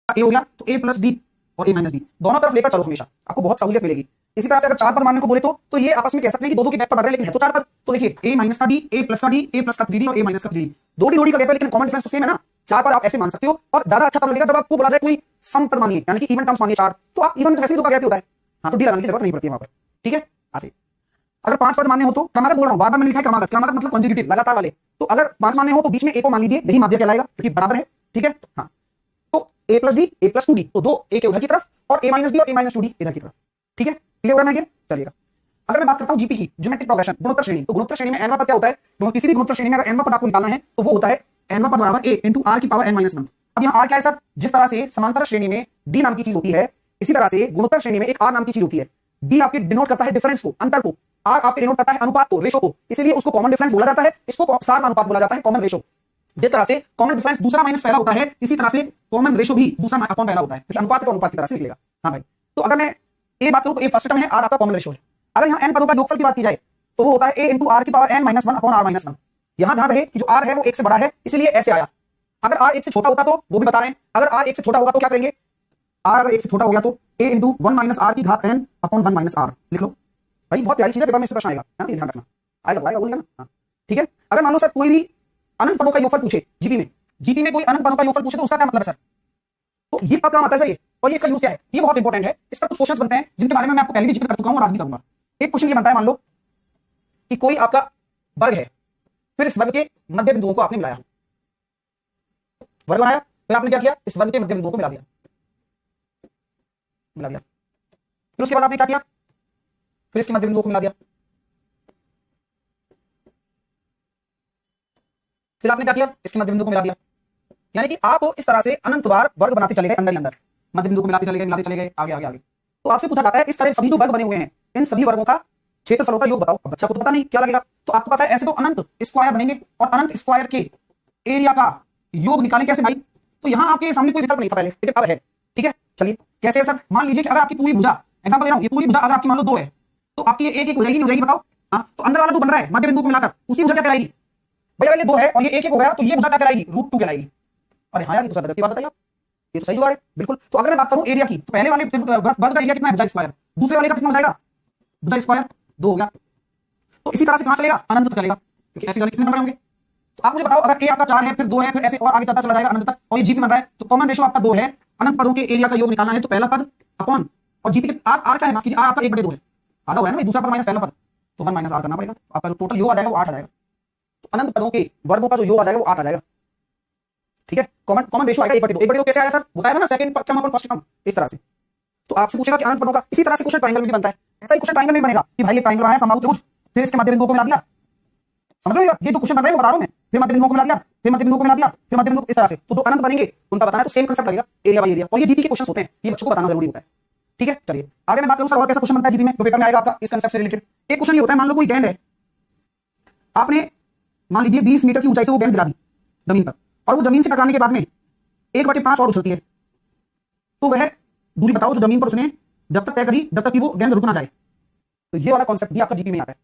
ए हो गया, तो ए प्लस बी और ए माइनस बी दोनों तरफ लेकर चलो, हमेशा आपको बहुत सहूलियत मिलेगी। इसी तरह से अगर चार पद मानने को बोले तो ये आपस में कह सकते हैं कि दो के गैप पर बढ़ रहे हैं, लेकिन है तो चार पद। तो देखिए ए माइनस का डी, ए प्लस का डी, ए प्लस का 3d और ए माइनस का 3d, दो डी का गैप है, लेकिन कॉमन डिफरेंस तो सेम है ना। चार पद आप ऐसे मान सकते हो, और ज्यादा अच्छा तब लगेगा जब आपको बोला जाए कोई सम पद मानिए, यानी कि इवन टर्म्स मानिए चार, तो आप इवन वैसे ही दो का गैप होता है, हाँ तो डी लगाने की जरूरत नहीं पड़ती है वहां पर, ठीक है। अच्छा अगर पांच पद मान्य हो तो, क्रमागत बोल रहा हूं, बार बार मैंने लिखा है क्रमागत, क्रमागत मतलब कंसेक्यूटिव, लगातार वाले। तो अगर पांच मान्य हो तो बीच में ए को मान लीजिए, यही माध्य कहलाएगा क्योंकि बराबर है, ठीक है। हाँ तो ए प्लस बी, ए प्लस 2d, तो दो ए के उधर की तरफ, और ए माइनस बी और ए माइनस 2d इधर की तरफ, ठीक है। क्लियर हो रहा है? चलिएगा, अगर मैं बात करता हूं जीपी की, ज्योमेट्रिक प्रोग्रेशन, गुणोत्तर श्रेणी, तो गुणोत्तर श्रेणी में n वां पद क्या होता है, किसी भी गुणोत्तर श्रेणी में अगर n वां पद आपको निकालना है तो वो होता है n वां पद बराबर a इंटू r की पावर n माइनस 1। अब यहाँ r क्या है सर, जिस तरह से समांतर श्रेणी में d नाम की चीज होती है, इसी तरह से गुणोत्तर श्रेणी में एक r नाम की चीज होती है। d आपके डिनोट करता है डिफरेंस को, अंतर को, r आपके डिनोट करता है अनुपात को, रेशो को, इसलिए उसको कॉमन डिफरेंस बोला जाता है, इसको सार अनुपात बोला जाता है, कॉमन रेशो। जिस तरह से कॉमन डिफरेंस दूसरा माइनस पहला होता है, इसी तरह से कॉमन रेशो भी दूसरा अपॉन पहला होता है, क्योंकि अनुपात को अनुपात की तरह से निकलेगा। हाँ भाई, तो अगर मैं ए बात करूं तो ए फर्स्ट टर्म है, r आपका कॉमन रेशो है। अगर यहाँ n पदों का योगफल की बात की जाए तो वो होता है a इंटू आर की power n minus 1 upon r minus 1। यहाँ ध्यान रहे कि जो r है वो एक से बड़ा है, इसलिए ऐसे आया। अगर r एक से छोटा होता तो वो भी बता रहे हैं, अगर r एक से छोटा होगा तो क्या करेंगे, r अगर एक से छोटा हो गया तो a इंटू 1 माइनस r की घात n अपॉन 1 माइनस r लिख लो भाई, बहुत प्यारी चीज है, पेपर में इस प्रश्न आएगा, ध्यान रखना, आएगा बोलिएगा ना, ठीक है। अगर मान लो सर कोई भी अनंत पदों का योगफल पूछे, जीपी में कोई अनंत पदों का योगफल पूछे तो उसका क्या मतलब है सर, तो ये पद काम आता है सर ये, और ये इसका यूज क्या है, ये बहुत इंपॉर्टेंट है। इस पर कुछ क्वेश्चंस बनते हैं जिनके बारे में मैं आपको पहले भी जिक्र कर चुका हूं और आज भी करूंगा। एक क्वेश्चन ये बनता है, मान लो कि कोई आपका वर्ग है, फिर इस वर्ग के मध्य बिंदुओं को आपने मिलाया, वर्ग बनाया, फिर आपने क्या किया, इस वर्ग के मध्य बिंदुओं को मिला दिया, फिर उसके बाद आपने क्या किया, फिर इसके मध्य बिंदुओं को मिला दिया, फिर आपने क्या किया, इसके मध्य बिंदु को मिला दिया। यानी कि आप इस तरह से अनंत बार वर्ग बनाते चले गए, अंदर ही अंदर मध्य बिंदु को मिलाते चले गए, आगे आगे आगे। तो आपसे पूछा जाता है इस तरह सभी जो वर्ग बने हुए हैं, इन सभी वर्गों का क्षेत्रफलों का योग बताओ। अब बच्चा को तो पता नहीं क्या लगेगा, तो आपको पता है ऐसे तो अनंत स्क्वायर बनेंगे, और अनंत स्क्वायर के एरिया का योग निकालें कैसे भाई, तो यहां आपके सामने कोई विकल्प नहीं था पहले, लेकिन अब है, ठीक है। चलिए कैसे है सर, मान लीजिए कि अगर आपकी पूरी भुजा, एग्जांपल दे रहा हूं, ये पूरी भुजा अगर आपकी मान लो 2 है, तो आपकी एक एक हो जाएगी, नहीं हो जाएगी बताओ। हाँ तो अंदर वाला जो बन रहा है मध्य बिंदु को मिलाकर, उसी भुजा क्या कहलाएगी भाई, अगर ये 2 है और ये एक एक हो गया तो ये भुजा क्या कहलाएगी, √2 कहलाएगी। अरे हाँ यार, ये तो सर गलत की बात बताइए आप, ये तो सही जुगाड़ है बिल्कुल। तो अगर मैं बात करूं एरिया की, तो पहले वाले वर्ग का एरिया कितना है, भुजा स्क्वायर, दूसरे वाले का कितना हो जाएगा, भुजा स्क्वायर 2 हो गया। तो इसी तरह से कहां चलेगा, अनंत तक चलेगा, क्योंकि ऐसे वाले कितने नंबर होंगे। तो आप मुझे बताओ, अगर ए आपका 4 है, फिर 2 है, फिर ऐसे और आगे चलता चला जाएगा अनंत तक, और ये जीपी बन रहा है, तो कॉमन रेशो आपका 2 है, अनंत पदों के एरिया का योग निकालना है, तो पहला पद अपॉन, और जीपी के आर क्या है, माफ कीजिए, आर आपका 1/2 है, आधा हुआ है ना, दूसरा पद माइनस पहला पद, तो 1 माइनस आर करना पड़ेगा, आपका टोटल योग आ जाएगा वो 8 आ जाएगा। तो अनंत पदों के वर्गों का जो योग आ जाएगा वो 8 आ जाएगा, ठीक है। कॉमन रेशो आएगा 1/2 कैसे आया सर, बताया था ना, second term upon first term, इस तरह से। तो आपसे पूछेगा कि अनंत पदों का, इसी तरह से क्वेश्चन ट्रायंगल में भी बनता है, ऐसा ही क्वेश्चन ट्रायंगल में बनेगा कि भाई ये ट्रायंगल बनाया समबाहु त्रिभुज, फिर इसके मध्य बिंदुओं को मिला दिया, समझ रहे हो, ये जो क्वेश्चन बन रहे हैं वो बता रहा हूं मैं, फिर मध्य बिंदुओं को मिला दिया, फिर मध्य बिंदुओं को मिला दिया, फिर मध्य बिंदु, इस तरह से। तो दो अनंत बनेंगे, उनका बताना है, तो सेम कांसेप्ट लगेगा, एरिया बाय एरिया, और ये जीपी के क्वेश्चन होते हैं, ये बच्चों को बताना जरूरी होता है, ठीक है। चलिए आगे मैं बात करूं सर और कैसा क्वेश्चन बनता है जीपी में, जो पेपर में आएगा आपका इस कांसेप्ट से रिलेटेड। एक क्वेश्चन ये होता है, मान लो कोई गेंद है, आपने मान लीजिए 20 मीटर की ऊंचाई से वो गेंद गिरा दी जमीन पर, और वो जमीन से टकराने के बाद में 1/5 और उछलती है, तो वह दूरी बताओ जो जमीन पर उसने जब तक तय करी, जब तक कि वो गेंद रुक ना जाए। तो ये वाला कॉन्सेप्ट भी आपका जीपी में आता है।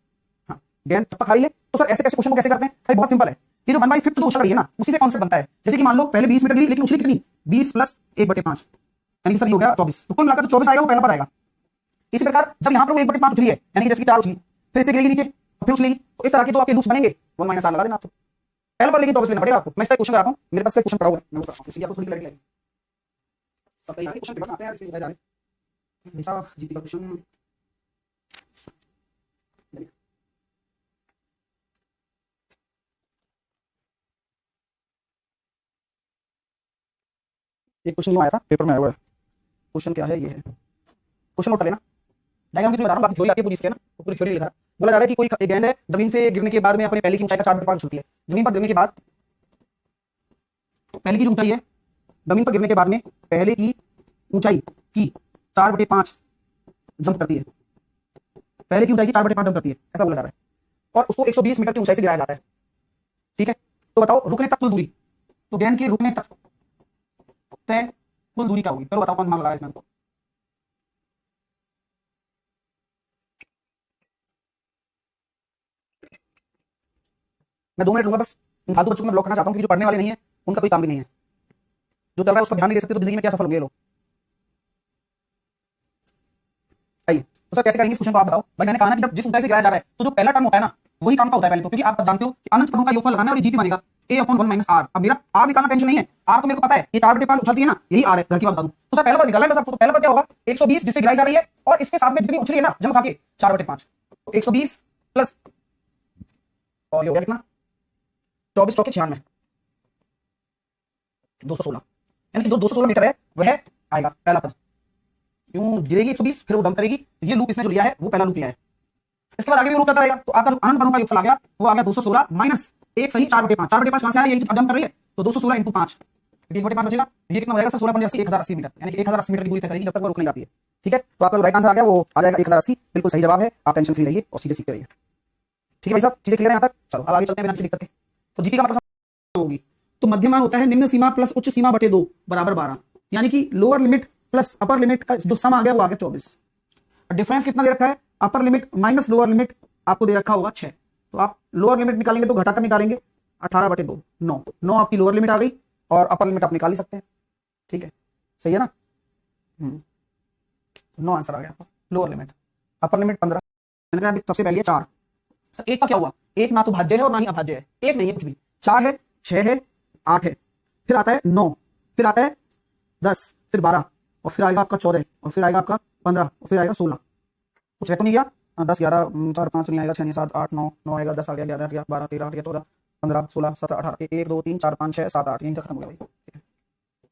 हाँ, गेंद टपक खा रही है, तो सर ऐसे कैसे क्वेश्चन को कैसे करते हैं भाई, बहुत सिंपल है, ये जो 1/5 जो उछल रही है ना, उसी से कॉन्सेप्ट बनता है। जैसे कि मान लो पहले 20 मीटर गिरी, लेकिन उछली कितनी, 20 + 1/5, यानी कि सर ये हो गया 24, तो कुल मिलाकर 24 आएगा, वो पहला पद आएगा। इसी प्रकार जब यहाँ पर वो 1/5 उछली है, यानी कि जैसे कि 4 उछली, फिर से गिरेगी नीचे, फिर उछलेगी, तो इस तरह के जो आपके लूप्स बनेंगे, 1 माइनस आर लगा देना आपको पहला पद, लेकिन 24 लेना पड़ेगा आपको। मैं इसका क्वेश्चन कराता हूँ, मेरे पास क्वेश्चन पड़ा हुआ है, मैं वो करता हूँ, इसलिए आपको थोड़ी क्लैरिटी लगेगी। सब तैयारी क्वेश्चन पेपर आते हैं इसलिए जा रहे हैं ऐसा जीपी का क्वेश्चन। एक क्वेश्चन यूं आया था, पेपर में आया हुआ है, क्वेश्चन क्या है, ये है क्वेश्चन, नोट कर लेना। डायग्राम की बता रहा हूँ, बाकी थ्योरी आती है पूरी इसके ना, तो पूरी थ्योरी लिखा है। बोला जा रहा है कि कोई एक गेंद है, जमीन से गिरने के बाद में अपने पहले की ऊंचाई का 4/5 उछलती है। जमीन पर गिरने के बाद पहले की जो ऊंचाई है, जमीन पर गिरने के बाद में पहले की ऊंचाई की 4/5 जंप करती है, पहले की ऊंचाई की 4/5 जंप करती है, ऐसा बोला जा रहा है। और उसको 120 मीटर की ऊंचाई से गिराया जाता है। ठीक है, तो बताओ रुकने तक कुल दूरी, तो गेंद के रुकने तक तय कुल दूरी क्या होगी? चलो बताओ कौन दिमाग लगा रहा है इसमें। मैं 2 मिनट लूंगा बस, इन फालतू बच्चों को मैं ब्लॉक करना चाहता हूँ कि जो पढ़ने वाले नहीं है उनका कोई काम भी नहीं है, जो चल रहा है उस पर ध्यान नहीं दे सकते तो जिंदगी में क्या सफल होंगे ये लोग। आइए तो सर कैसे करेंगे इस क्वेश्चन को आप बताओ। भाई मैंने कहा ना कि जब जिस ऊंचाई से गिराया जा रहा है तो जो पहला टर्म होता है ना वही काम का होता है पहले तो, क्योंकि आप जानते हो कि अनंत पदों का योगफल लगाना है और ये जीटी बनेगा a/1 - r। अब मेरा r निकालना टेंशन नहीं है, r तो मेरे को पता है, ये 4/5 उछलती है ना, यही r है, घर की बात बता दूं। तो सर पहला पद निकालना है बस आपको, तो पहला पद क्या होगा 120 जिससे गिराई जा रही है और इसके साथ में जितनी उछली है ना जम खा के 4/5, तो 120 प्लस और ये हो गया कितना 24 चौके 96 216, यानी कि जो 216 मीटर है वह आएगा पहला पद। यूं गिरेगी 120 फिर वो दम करेगी, ये लूप इसने जो लिया है वो पहला लूप लिया है। इसके बाद आगे भी लूप करता रहेगा, तो आपका जो अनंत पदों का योगफल आ गया वो आ गया 216 माइनस 1 सही 4/5। 4/5 कहां से आया, यही तो जंप कर रही है, तो 216 × 5 1/5 बचेगा। ये कितना हो जाएगा सर 16 × 5 = 1080 मीटर, यानी कि 1080 मीटर की दूरी तय करेगी जब तक वो रुक नहीं जाती है। ठीक है, तो आपका जो राइट आंसर आ गया वो आ जाएगा 1080, बिल्कुल सही जवाब है। आप टेंशन फ्री रहिए और चीजें सीखते रहिए। ठीक है भाई साहब, चीजें क्लियर है यहाँ तक? चलो अब आगे चलते हैं बिना किसी दिक्कत के। तो जीपी का मतलब होगी, तो मध्यमान होता है निम्न सीमा प्लस उच्च सीमा बटे 2 बराबर 12, यानी कि lower limit plus upper limit का जो सम आ गया वो आ गया 24। डिफरेंस कितना दे रखा है, upper limit minus lower limit आपको दे रखा होगा 6, तो आप लोअर लिमिट निकालेंगे तो घटाकर निकालेंगे 18/2 9 आपकी लोअर लिमिट आ गई और अपर लिमिट आप निकाल ही सकते हैं। ठीक है, सही है ना? 9 आंसर आ गया आपका लोअर लिमिट। अपर लिमिट 15, मैंने कहा सबसे पहले 4। सर एक का क्या हुआ, एक ना तो भाज्य है और ना ही अभाज्य है, एक नहीं है कुछ भी। 4 है, 6 है, 8 है, फिर आता है 9, फिर आता है 10, फिर 12 और फिर आएगा आपका 14 और फिर आएगा आपका 15 और फिर आएगा 16। कुछ रह तो नहीं गया? 10 11 4 5 नहीं आएगा, 6 नहीं 7 8 9 9 आएगा, 10 आ गया, 11 आ गया, 12 13 आ गया, 14 15 16 17 18 1 2 3 4 5 6 7 8, यहीं तक खत्म हो गया भाई।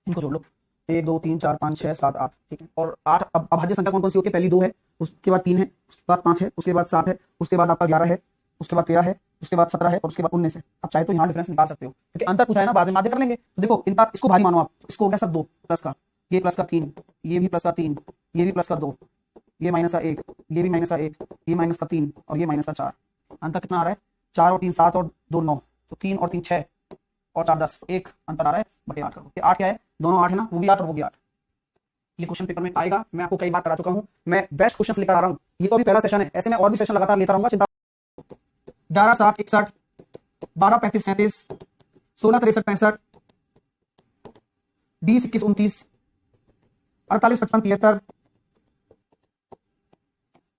इनको जोड़ लो, 1 2 3 4 5 6 7 8। ठीक है, और 8 अब अभाज्य संख्या कौन कौन सी होती है? पहली 2 है, उसके बाद 3 है, उसके बाद 5 है, उसके बाद 7 है, उसके बाद आपका 11 है, उसके बाद 13 है, उसके बाद 17 है और उसके बाद 19 है। आप चाहे तो यहाँ डिफरेंस निकाल सकते हो क्योंकि अंतर पूछा है ना, बाद में माध्य कर लेंगे। तो देखो इनका इसको भारी मानो आप, इसको हो गया सब 2 प्लस का, ये प्लस का 3, ये भी प्लस का 3, ये भी प्लस का 2, ये माइनस का 1, ये भी माइनस का 1, ये माइनस का 3 और ये माइनस का 4। अंतर कितना आ रहा है? 4 और 3 7 और 2 9, तो 3 और 3 6 और 4 10, एक अंतर आ रहा है बटे 8 करो। ये 8 क्या है? दोनों 8 है ना, वो भी 8 और वो भी 8। ये क्वेश्चन पेपर में आएगा, मैं आपको कई बार करा चुका हूं, मैं बेस्ट क्वेश्चन लेकर आ रहा हूं। ये तो अभी पहला सेशन है, ऐसे मैं और भी सेशन लगातार लेता रहूंगा, चिंता। 11 7 61, 12 35 37, 16 63 65, 20 21 29, 48 55 73,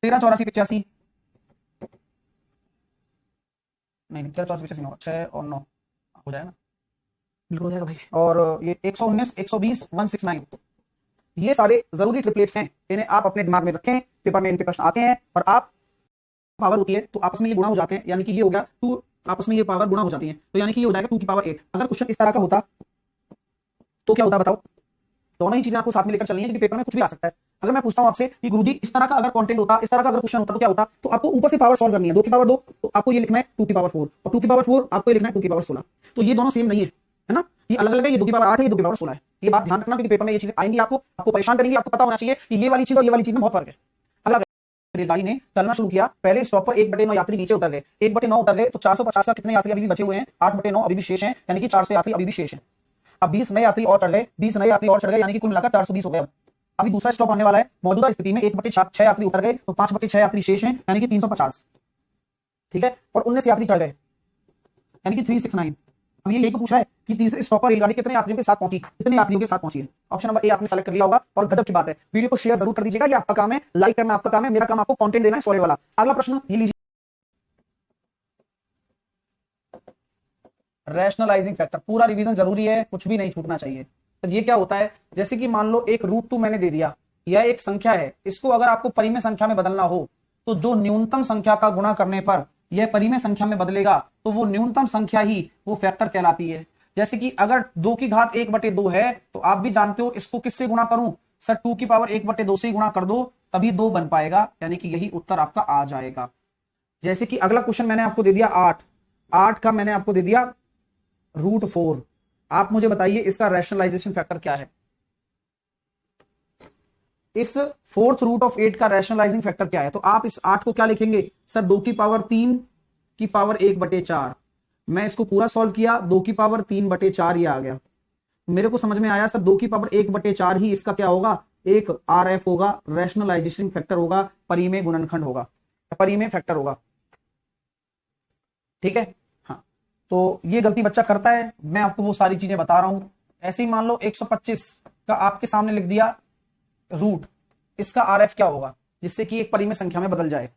13 84 85, नहीं 13 84 85 6 और 9 हो जाएगा, बिल्कुल हो जाएगा भाई। और ये 119 120 169, ये सारे जरूरी ट्रिपलेट्स हैं, इन्हें आप अपने दिमाग में रखें, पेपर में इनके प्रश्न आते हैं और आप पावर होती है तो आपस में ये गुणा हो जाते हैं, यानी कि ये हो गया 2, आपस में ये पावर गुणा हो जाती है, तो यानी कि ये हो जाएगा 2 की पावर 8। अगर क्वेश्चन इस तरह का होता तो क्या होता बताओ? दोनों ही चीजें आपको साथ में लेकर चलनी है क्योंकि पेपर में कुछ भी आ सकता है। अगर मैं पूछता हूं आपसे कि गुरुजी इस तरह का अगर कंटेंट होता, इस तरह का अगर क्वेश्चन होता तो क्या होता, तो आपको ऊपर से पावर सॉल्व करनी है, 2 की पावर 2, तो आपको ये लिखना है 2 की पावर 4 और 2 की पावर 4 आपको ये लिखना है 2 की पावर 16। तो ये दोनों सेम नहीं है ना, ये अलग अलग है, ये 2 की पावर 8 है, ये 2 की पावर 16 है। ये बात ध्यान रखना क्योंकि पेपर में ये चीजें आएंगी, आपको परेशान करेंगी। आपको पता होना चाहिए कि ये वाली चीज और ये वाली चीज में बहुत फर्क है। अगला, रेलगाड़ी ने चलना शुरू किया, पहले स्टॉप पर 1/9 यात्री नीचे उतर गए, 1/9 उतर गए तो 450 का कितने यात्री अभी भी बचे हुए हैं? 8/9 अभी भी शेष हैं, यानी कि 400 यात्री अभी भी शेष हैं। अब 20 नए यात्री और चढ़ गए, 20 नए यात्री और चढ़ गए, यानी कि कुल मिलाकर 420 हो गए। अभी दूसरा स्टॉप आने वाला है, मौजूदा स्थिति में 1/6 यात्री उतर गए तो 5/6 यात्री शेष हैं, यानी कि 350। ठीक है, और 19 यात्री चढ़ गए, यानी कि 369। अब ये यही को पूछा है कि तीसरे स्टॉप पर रेलगाड़ी कितने यात्रियों के साथ पहुंची, कितने यात्रियों के साथ पहुंची है। ऑप्शन नंबर ए आपने सेलेक्ट कर लिया होगा और गजब की बात है, वीडियो को शेयर जरूर कर दीजिएगा, ये आपका काम है, लाइक करना आपका काम है, मेरा काम आपको कंटेंट देना है सॉलिड वाला। अगला प्रश्न ये लीजिए, रैशनलाइजिंग फैक्टर, पूरा रिवीजन जरूरी है, कुछ भी नहीं छूटना चाहिए। तो ये क्या होता है, जैसे कि मान लो एक √2 मैंने दे दिया, यह एक संख्या है, इसको अगर आपको परिमेय संख्या में बदलना हो तो जो न्यूनतम संख्या का गुणा करने पर यह परिमेय संख्या में बदलेगा तो वो न्यूनतम संख्या ही वो फैक्टर कहलाती है। जैसे कि अगर 2 की घात 1/2 है तो आप भी जानते हो इसको किससे गुणा करूं? सर 2 की पावर 1/2 से ही गुणा कर दो, तभी 2 बन पाएगा, यानी कि यही उत्तर आपका आ जाएगा। जैसे कि अगला क्वेश्चन मैंने आपको दे दिया 8, 8 का मैंने आपको दे दिया √4। आप मुझे बताइए इसका रैशनलाइजेशन फैक्टर क्या है? इस 4th रूट ऑफ 8 का रैशनलाइजिंग फैक्टर क्या है? तो आप इस 8 को क्या लिखेंगे सर? 2 की पावर 3 की पावर 1/4। मैं इसको पूरा सॉल्व किया, 2 की पावर 3/4 ये आ गया। मेरे को समझ में आया सर 2 की पावर 1/4 ही इसका क्या होगा? एक RF होगा, रैशनलाइजेशन फैक्टर होगा, परिमेय गुणनखंड होगा, परिमेय फैक्टर होगा। ठीक है, हाँ। तो ये गलती बच्चा करता है, मैं आपको वो सारी चीजें बता रहा हूं। ऐसे ही मान लो 125 का आपके सामने लिख दिया रूट, इसका RF क्या होगा जिससे कि एक परिमेय संख्या में बदल जाए?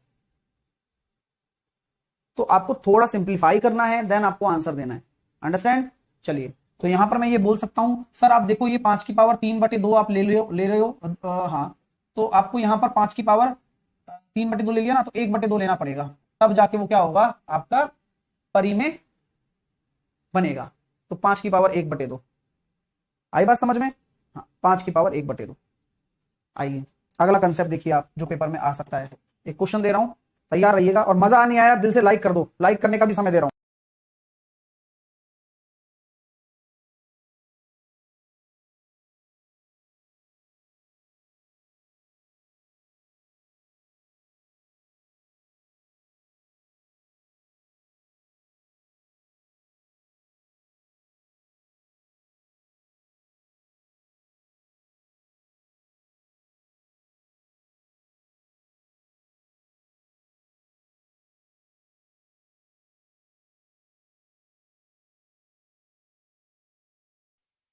तो आपको थोड़ा सिंप्लीफाई करना है, देन आपको आंसर देना है। अंडरस्टैंड? चलिए, तो यहां पर मैं ये बोल सकता हूं सर आप देखो ये 5 की पावर 3/2 आप ले रहे हो हाँ, तो आपको यहां पर 5 की पावर 3/2 ले लिया ना, तो 1/2 लेना पड़ेगा, तब जाके वो क्या होगा आपका परिमेय बनेगा। तो 5 की पावर 1/2 आई बात समझ में? हाँ, 5 की पावर 1/2। आइए अगला कंसेप्ट देखिए आप, जो पेपर में आ सकता है। एक क्वेश्चन दे रहा हूं, तैयार रहिएगा, और मजा नहीं आया दिल से लाइक कर दो, लाइक करने का भी समय दे रहा हूं।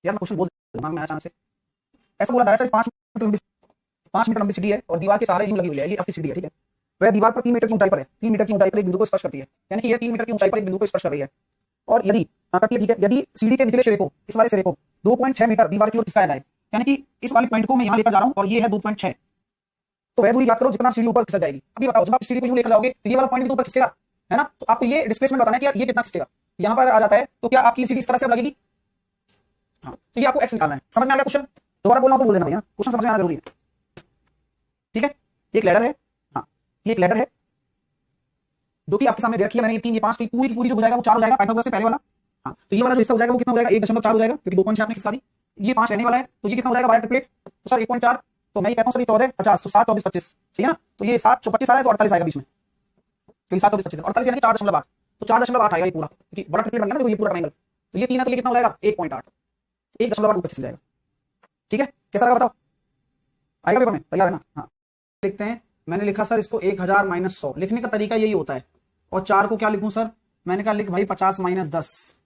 यार मैं क्वेश्चन बोल दिमाग में आया अचानक से। ऐसा बोला था सर 5 मीटर लंबी सीढ़ी है और दीवार के सहारे यूं लगी हुई है, ये आपकी सीढ़ी है, ठीक है। वह दीवार पर 3 मीटर की ऊंचाई पर है, 3 मीटर की ऊंचाई पर एक बिंदु को स्पर्श करती है, यानी कि ये 3 मीटर की ऊंचाई पर एक बिंदु को स्पर्श कर रही है। और यदि करती है, ठीक है, यदि सीढ़ी के निचले सिरे को, इस वाले सिरे को 2.6 मीटर दीवार की ओर खिसकाया जाए, यानी कि इस वाले पॉइंट को मैं यहां लेकर जा रहा हूं और ये है 2.6, तो वह दूरी याद करो जितना सीढ़ी ऊपर खिसक जाएगी। अभी बताओ जब आप सीढ़ी को यूं लेकर जाओगे तो ये वाला पॉइंट भी ऊपर खिसकेगा, है ना? तो आपको ये डिस्प्लेसमेंट बताना है कि यार ये कितना खिसकेगा। यहां पर अगर आ जाता है तो क्या आपकी सीढ़ी इस तरह से अब लगेगी? हाँ, तो ये आपको एक्स निकालना है। समझ में आ गया क्वेश्चन? दोबारा बोलना तो बोल देना भैया, क्वेश्चन समझ में आना जरूरी है। ठीक है, एक लैडर है, हाँ ये एक लैडर है जो कि आपके सामने दे रखी है मैंने, ये 3 ये 5, तो पूरी की पूरी जो हो जाएगा वो 4 हो जाएगा पाइथागोरस से पहले वाला। हाँ, तो ये वाला जो हिस्सा हो जाएगा वो कितना हो जाएगा? 1.4 हो जाएगा, क्योंकि 2.6 आपने खिसका दी। ये 5 रहने वाला है, तो ये कितना हो जाएगा बाय ट्रिपलेट? तो सर 1.4, तो मैं ये कहता हूँ सर 14 50, तो 7 24 25, ठीक है ना? तो ये 7 25 आ रहा है तो 48 आएगा बीच में, तो ये 7 24 25 48 यानी कि 4.8, तो 4.8 आएगा ये पूरा, क्योंकि बड़ा ट्रिपलेट बन गया ना, देखो ये पूरा ट्रायंगल। तो ये 3 है तो ये कितना हो जाएगा? 1.8, 1.8 ऊपर खिसक जाएगा। ठीक है, कैसा लगा बताओ? आएगा पेपर में? तैयार है ना? हाँ, लिखते हैं। मैंने लिखा सर इसको 1000 - 100, लिखने का तरीका यही होता है। और 4 को क्या लिखूं सर? मैंने कहा लिख भाई 50 - 10,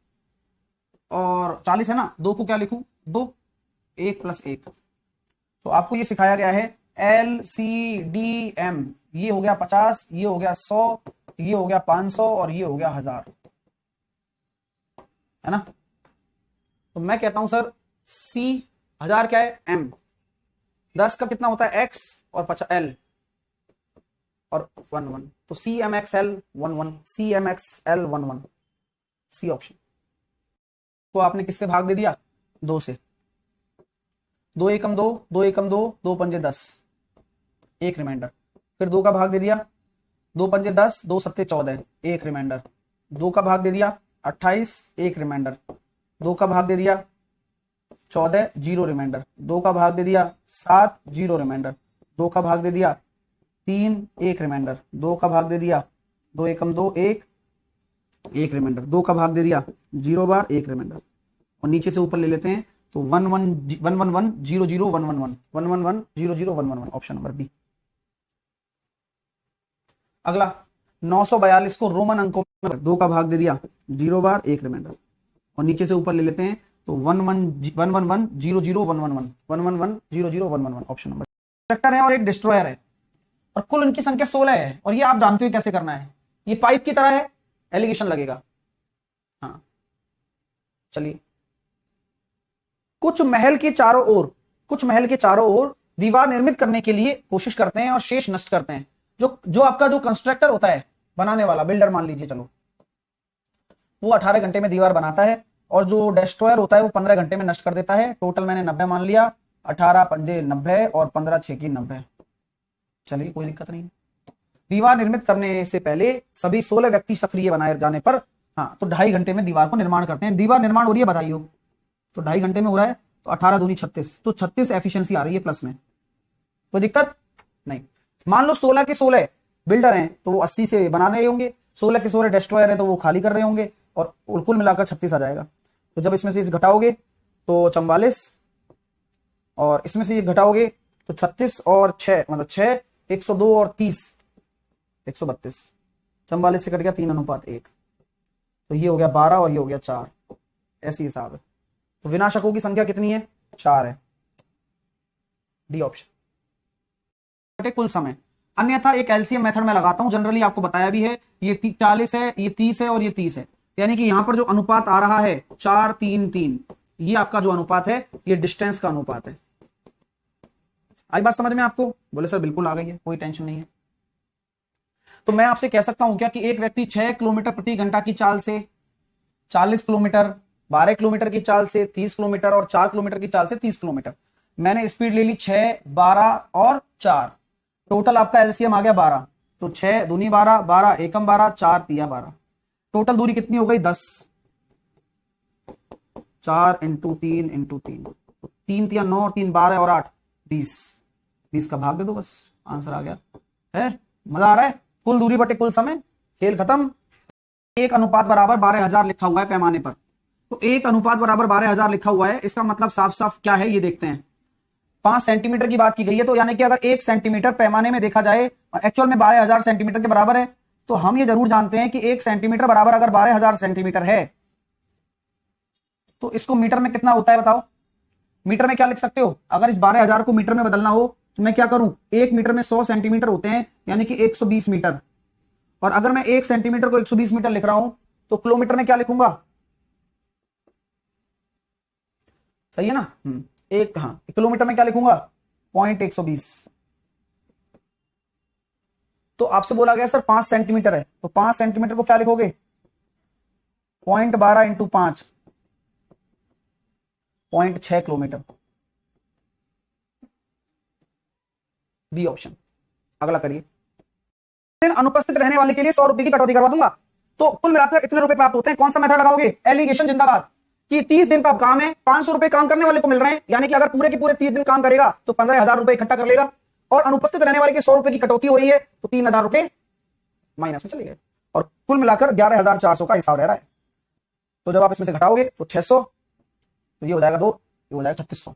और 40 है ना, 2 को क्या लिखूं? 2, 1 + 1। तो आपको ये सिखाया गया है LCDM, ये हो गया 50, ये हो गया 100, ये हो गया 500 और ये हो गया 1000, है ना? तो मैं कहता हूं सर C 1000 क्या है? M, 10 का कितना होता है? X, और 50 L और 11, तो CMXL 11, CMXL 11, सी ऑप्शन। तो आपने किससे भाग दे दिया? 2 से। 2 एकम 2, 2 एकम 2, 2 पंजे 10, एक रिमाइंडर। फिर 2 का भाग दे दिया, 2 पंजे 10, 2 सत्ते 14, एक रिमाइंडर। 2 का भाग दे दिया 28, एक रिमाइंडर। 2 का भाग दे दिया 14, 0 रिमाइंडर। 2 का भाग दे दिया 7, 0 रिमाइंडर। 2 का भाग दे दिया 3, एक रिमाइंडर। 2 का भाग दे दिया 2 एकम 2, 1, एक रिमाइंडर। 2 का भाग दे दिया 0 बार, एक रिमाइंडर। और नीचे से ऊपर ले लेते हैं, तो 1 1 1 1 1 0 0 1 1 1 1 1 1 0 0 1 1 1, ऑप्शन नंबर बी। अगला 942 को रोमन अंकों में 2 का भाग दे दिया 0 बार, एक रिमाइंडर। और नीचे से ऊपर ले लेते हैं, तो 1 1 1 1 1 0 0 1 1 1 1 1 1 0 0 1 1 1, ऑप्शन नंबर। कंस्ट्रक्टर है और एक डिस्ट्रॉयर है, और कुल इनकी संख्या 16 है, और ये आप जानते हो कैसे करना है। ये पाइप की तरह है, एलिगेशन लगेगा। हाँ चलिए, कुछ महल के चारों ओर दीवार निर्मित करने के लिए कोशिश करते हैं और शेष नष्ट करते हैं। जो आपका जो कंस्ट्रक्टर होता है, बनाने वाला बिल्डर मान लीजिए, चलो वो 18 घंटे में दीवार बनाता है, और जो डिस्ट्रॉयर होता है वो 15 घंटे में नष्ट कर देता है। टोटल मैंने 90 मान लिया, 18 पंजे 90 और 15 6 की 90। चलिए कोई दिक्कत नहीं। दीवार निर्मित करने से पहले सभी 16 व्यक्ति सक्रिय बनाए जाने पर, हाँ, तो 2.5 घंटे में दीवार को निर्माण करते हैं। दीवार निर्माण हो रही है, बधाई हो, तो 2.5 घंटे में हो रहा है, तो 18 दूनी 36, तो 36 एफिशिएंसी आ रही है प्लस में, कोई दिक्कत नहीं। मान लो 16 के 16 बिल्डर हैं तो वो 80 से बना रहे होंगे, 16 के 16 डिस्ट्रॉयर हैं तो वो खाली कर रहे होंगे, और कुल मिलाकर 36 आ जाएगा। तो जब इसमें से इस घटाओगे तो 44, और इसमें से ये घटाओगे तो 36 और 6 मतलब 6, 102 और 30 132, 44 से कट गया 3:1, तो ये हो गया 12 और ये हो गया 4, ऐसी हिसाब है। तो विनाशकों की संख्या कितनी है? 4 है, डी ऑप्शन। कुल समय, अन्यथा एक एलसीएम मेथड में लगाता हूं, जनरली आपको बताया भी है, ये 40 है, ये 30 है और ये 30 है, यानी कि यहां पर जो अनुपात आ रहा है 4 3 3, ये आपका जो अनुपात है ये डिस्टेंस का अनुपात है। आई बात समझ में आपको? बोले सर बिल्कुल आ गई है, कोई टेंशन नहीं है। तो मैं आपसे कह सकता हूं क्या कि एक व्यक्ति 6 किलोमीटर प्रति घंटा की चाल से 40 किलोमीटर, 12 किलोमीटर की चाल से 30 किलोमीटर और 4 किलोमीटर की चाल से 30 किलोमीटर, मैंने स्पीड ले ली 6, 12 और 4, टोटल आपका एलसीएम आ गया 12, तो 6 दूनी 12, 12 एकम 12, 4 तिया 12, टोटल दूरी कितनी हो गई? 10, 4 इंटू 3 इंटू 3, 3 तिया 9 और 3 12 और 8 20, 20 का भाग दे दो, बस आंसर आ गया है। मजा आ रहा है? कुल दूरी बटे कुल समय, खेल खत्म। 1 अनुपात बराबर 12,000 लिखा हुआ है पैमाने पर, तो 1 अनुपात बराबर 12,000 लिखा हुआ है, इसका मतलब साफ साफ क्या है ये देखते हैं। 5 सेंटीमीटर की बात की गई है, तो यानी कि अगर 1 सेंटीमीटर पैमाने में देखा जाए और एक्चुअल में 12,000 सेंटीमीटर के बराबर है, तो हम ये जरूर जानते हैं कि 1 सेंटीमीटर बराबर अगर 12,000 सेंटीमीटर है तो इसको मीटर में कितना होता है बताओ? मीटर में क्या लिख सकते हो? अगर इस 12,000 को मीटर में बदलना हो तो मैं क्या करूं, 1 मीटर में 100 सेंटीमीटर होते हैं, यानी कि 120 मीटर, और अगर मैं 1 सेंटीमीटर को 120 मीटर लिख रहा हूं तो किलोमीटर में क्या लिखूंगा? सही है ना? एक, हाँ, किलोमीटर में क्या लिखूंगा? 0.120। तो आपसे बोला गया सर 5 सेंटीमीटर है, तो 5 सेंटीमीटर को क्या लिखोगे? 0.12 इंटू 5, 0.6 किलोमीटर, बी ऑप्शन। अगला करिए। अनुपस्थित रहने वाले के लिए 100 रुपए की कटौती करवा दूंगा, तो कुल मिलाकर इतने रुपए प्राप्त होते हैं। कौन सा मेथड लगाओगे? एलिगेशन जिंदाबाद, कि 30 दिन का काम है, 500 रुपए काम करने वाले को मिल रहे हैं, यानी कि अगर पूरे के पूरे 30 दिन काम करेगा तो 15,000 रुपए इकट्ठा कर लेगा, और अनुपस्थित रहने वाले के 100 रुपए की कटौती हो रही है तो 3,000 रुपए माइनस में चले गए, और कुल मिलाकर 11,400 का हिसाब रह रहा है। तो जब आप इसमें से घटाओगे तो 600, तो ये हो जाएगा 2, ये हो जाएगा 3600,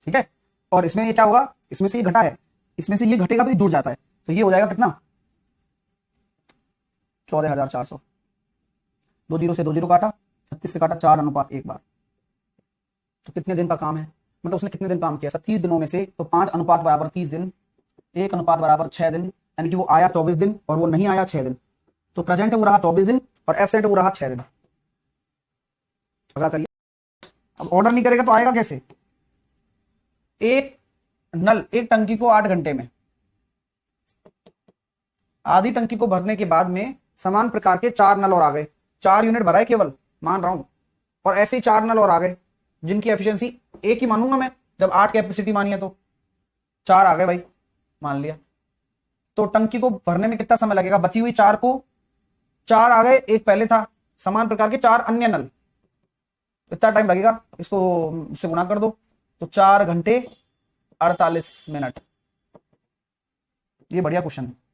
ठीक है। और इसमें ये क्या होगा? इसमें से ये घटा है, इसमें से ये घटेगा तो ये जुड़ जाता है, तो ये हो जाएगा कितना? 14,400, 2 जीरो से 2 जीरो काटा, 36 से काटा, 4 अनुपात 1 बार, तो कितने दिन का काम है? मतलब उसने कितने दिन काम किया सर? 30 दिनों में से, तो 5 अनुपात बराबर 30 दिन, 1 अनुपात बराबर 6 दिन, यानी कि वो आया 24 दिन और वो नहीं आया 6 दिन, तो प्रेजेंट वो रहा 24 दिन और एब्सेंट वो रहा 6 दिन। अगला करिए। अब ऑर्डर नहीं करेगा तो आएगा कैसे? एक नल, एक टंकी को 8 घंटे में, आधी टंकी को भरने के बाद में समान प्रकार के 4 नल और आ गए, 4 यूनिट भरा है केवल, मान रहा हूं, और ऐसे ही 4 नल और आ गए जिनकी एफिशिएंसी 1 ही मानूंगा मैं, जब 8 कैपेसिटी मानी है तो 4 आ गए भाई, मान लिया। तो टंकी को भरने में कितना समय लगेगा? बची हुई 4 को, 4 आ गए, 1 पहले था, समान प्रकार के 4 अन्य नल, इतना टाइम लगेगा, इसको उससे गुणा कर दो, तो 4 घंटे 48 मिनट। ये बढ़िया क्वेश्चन है।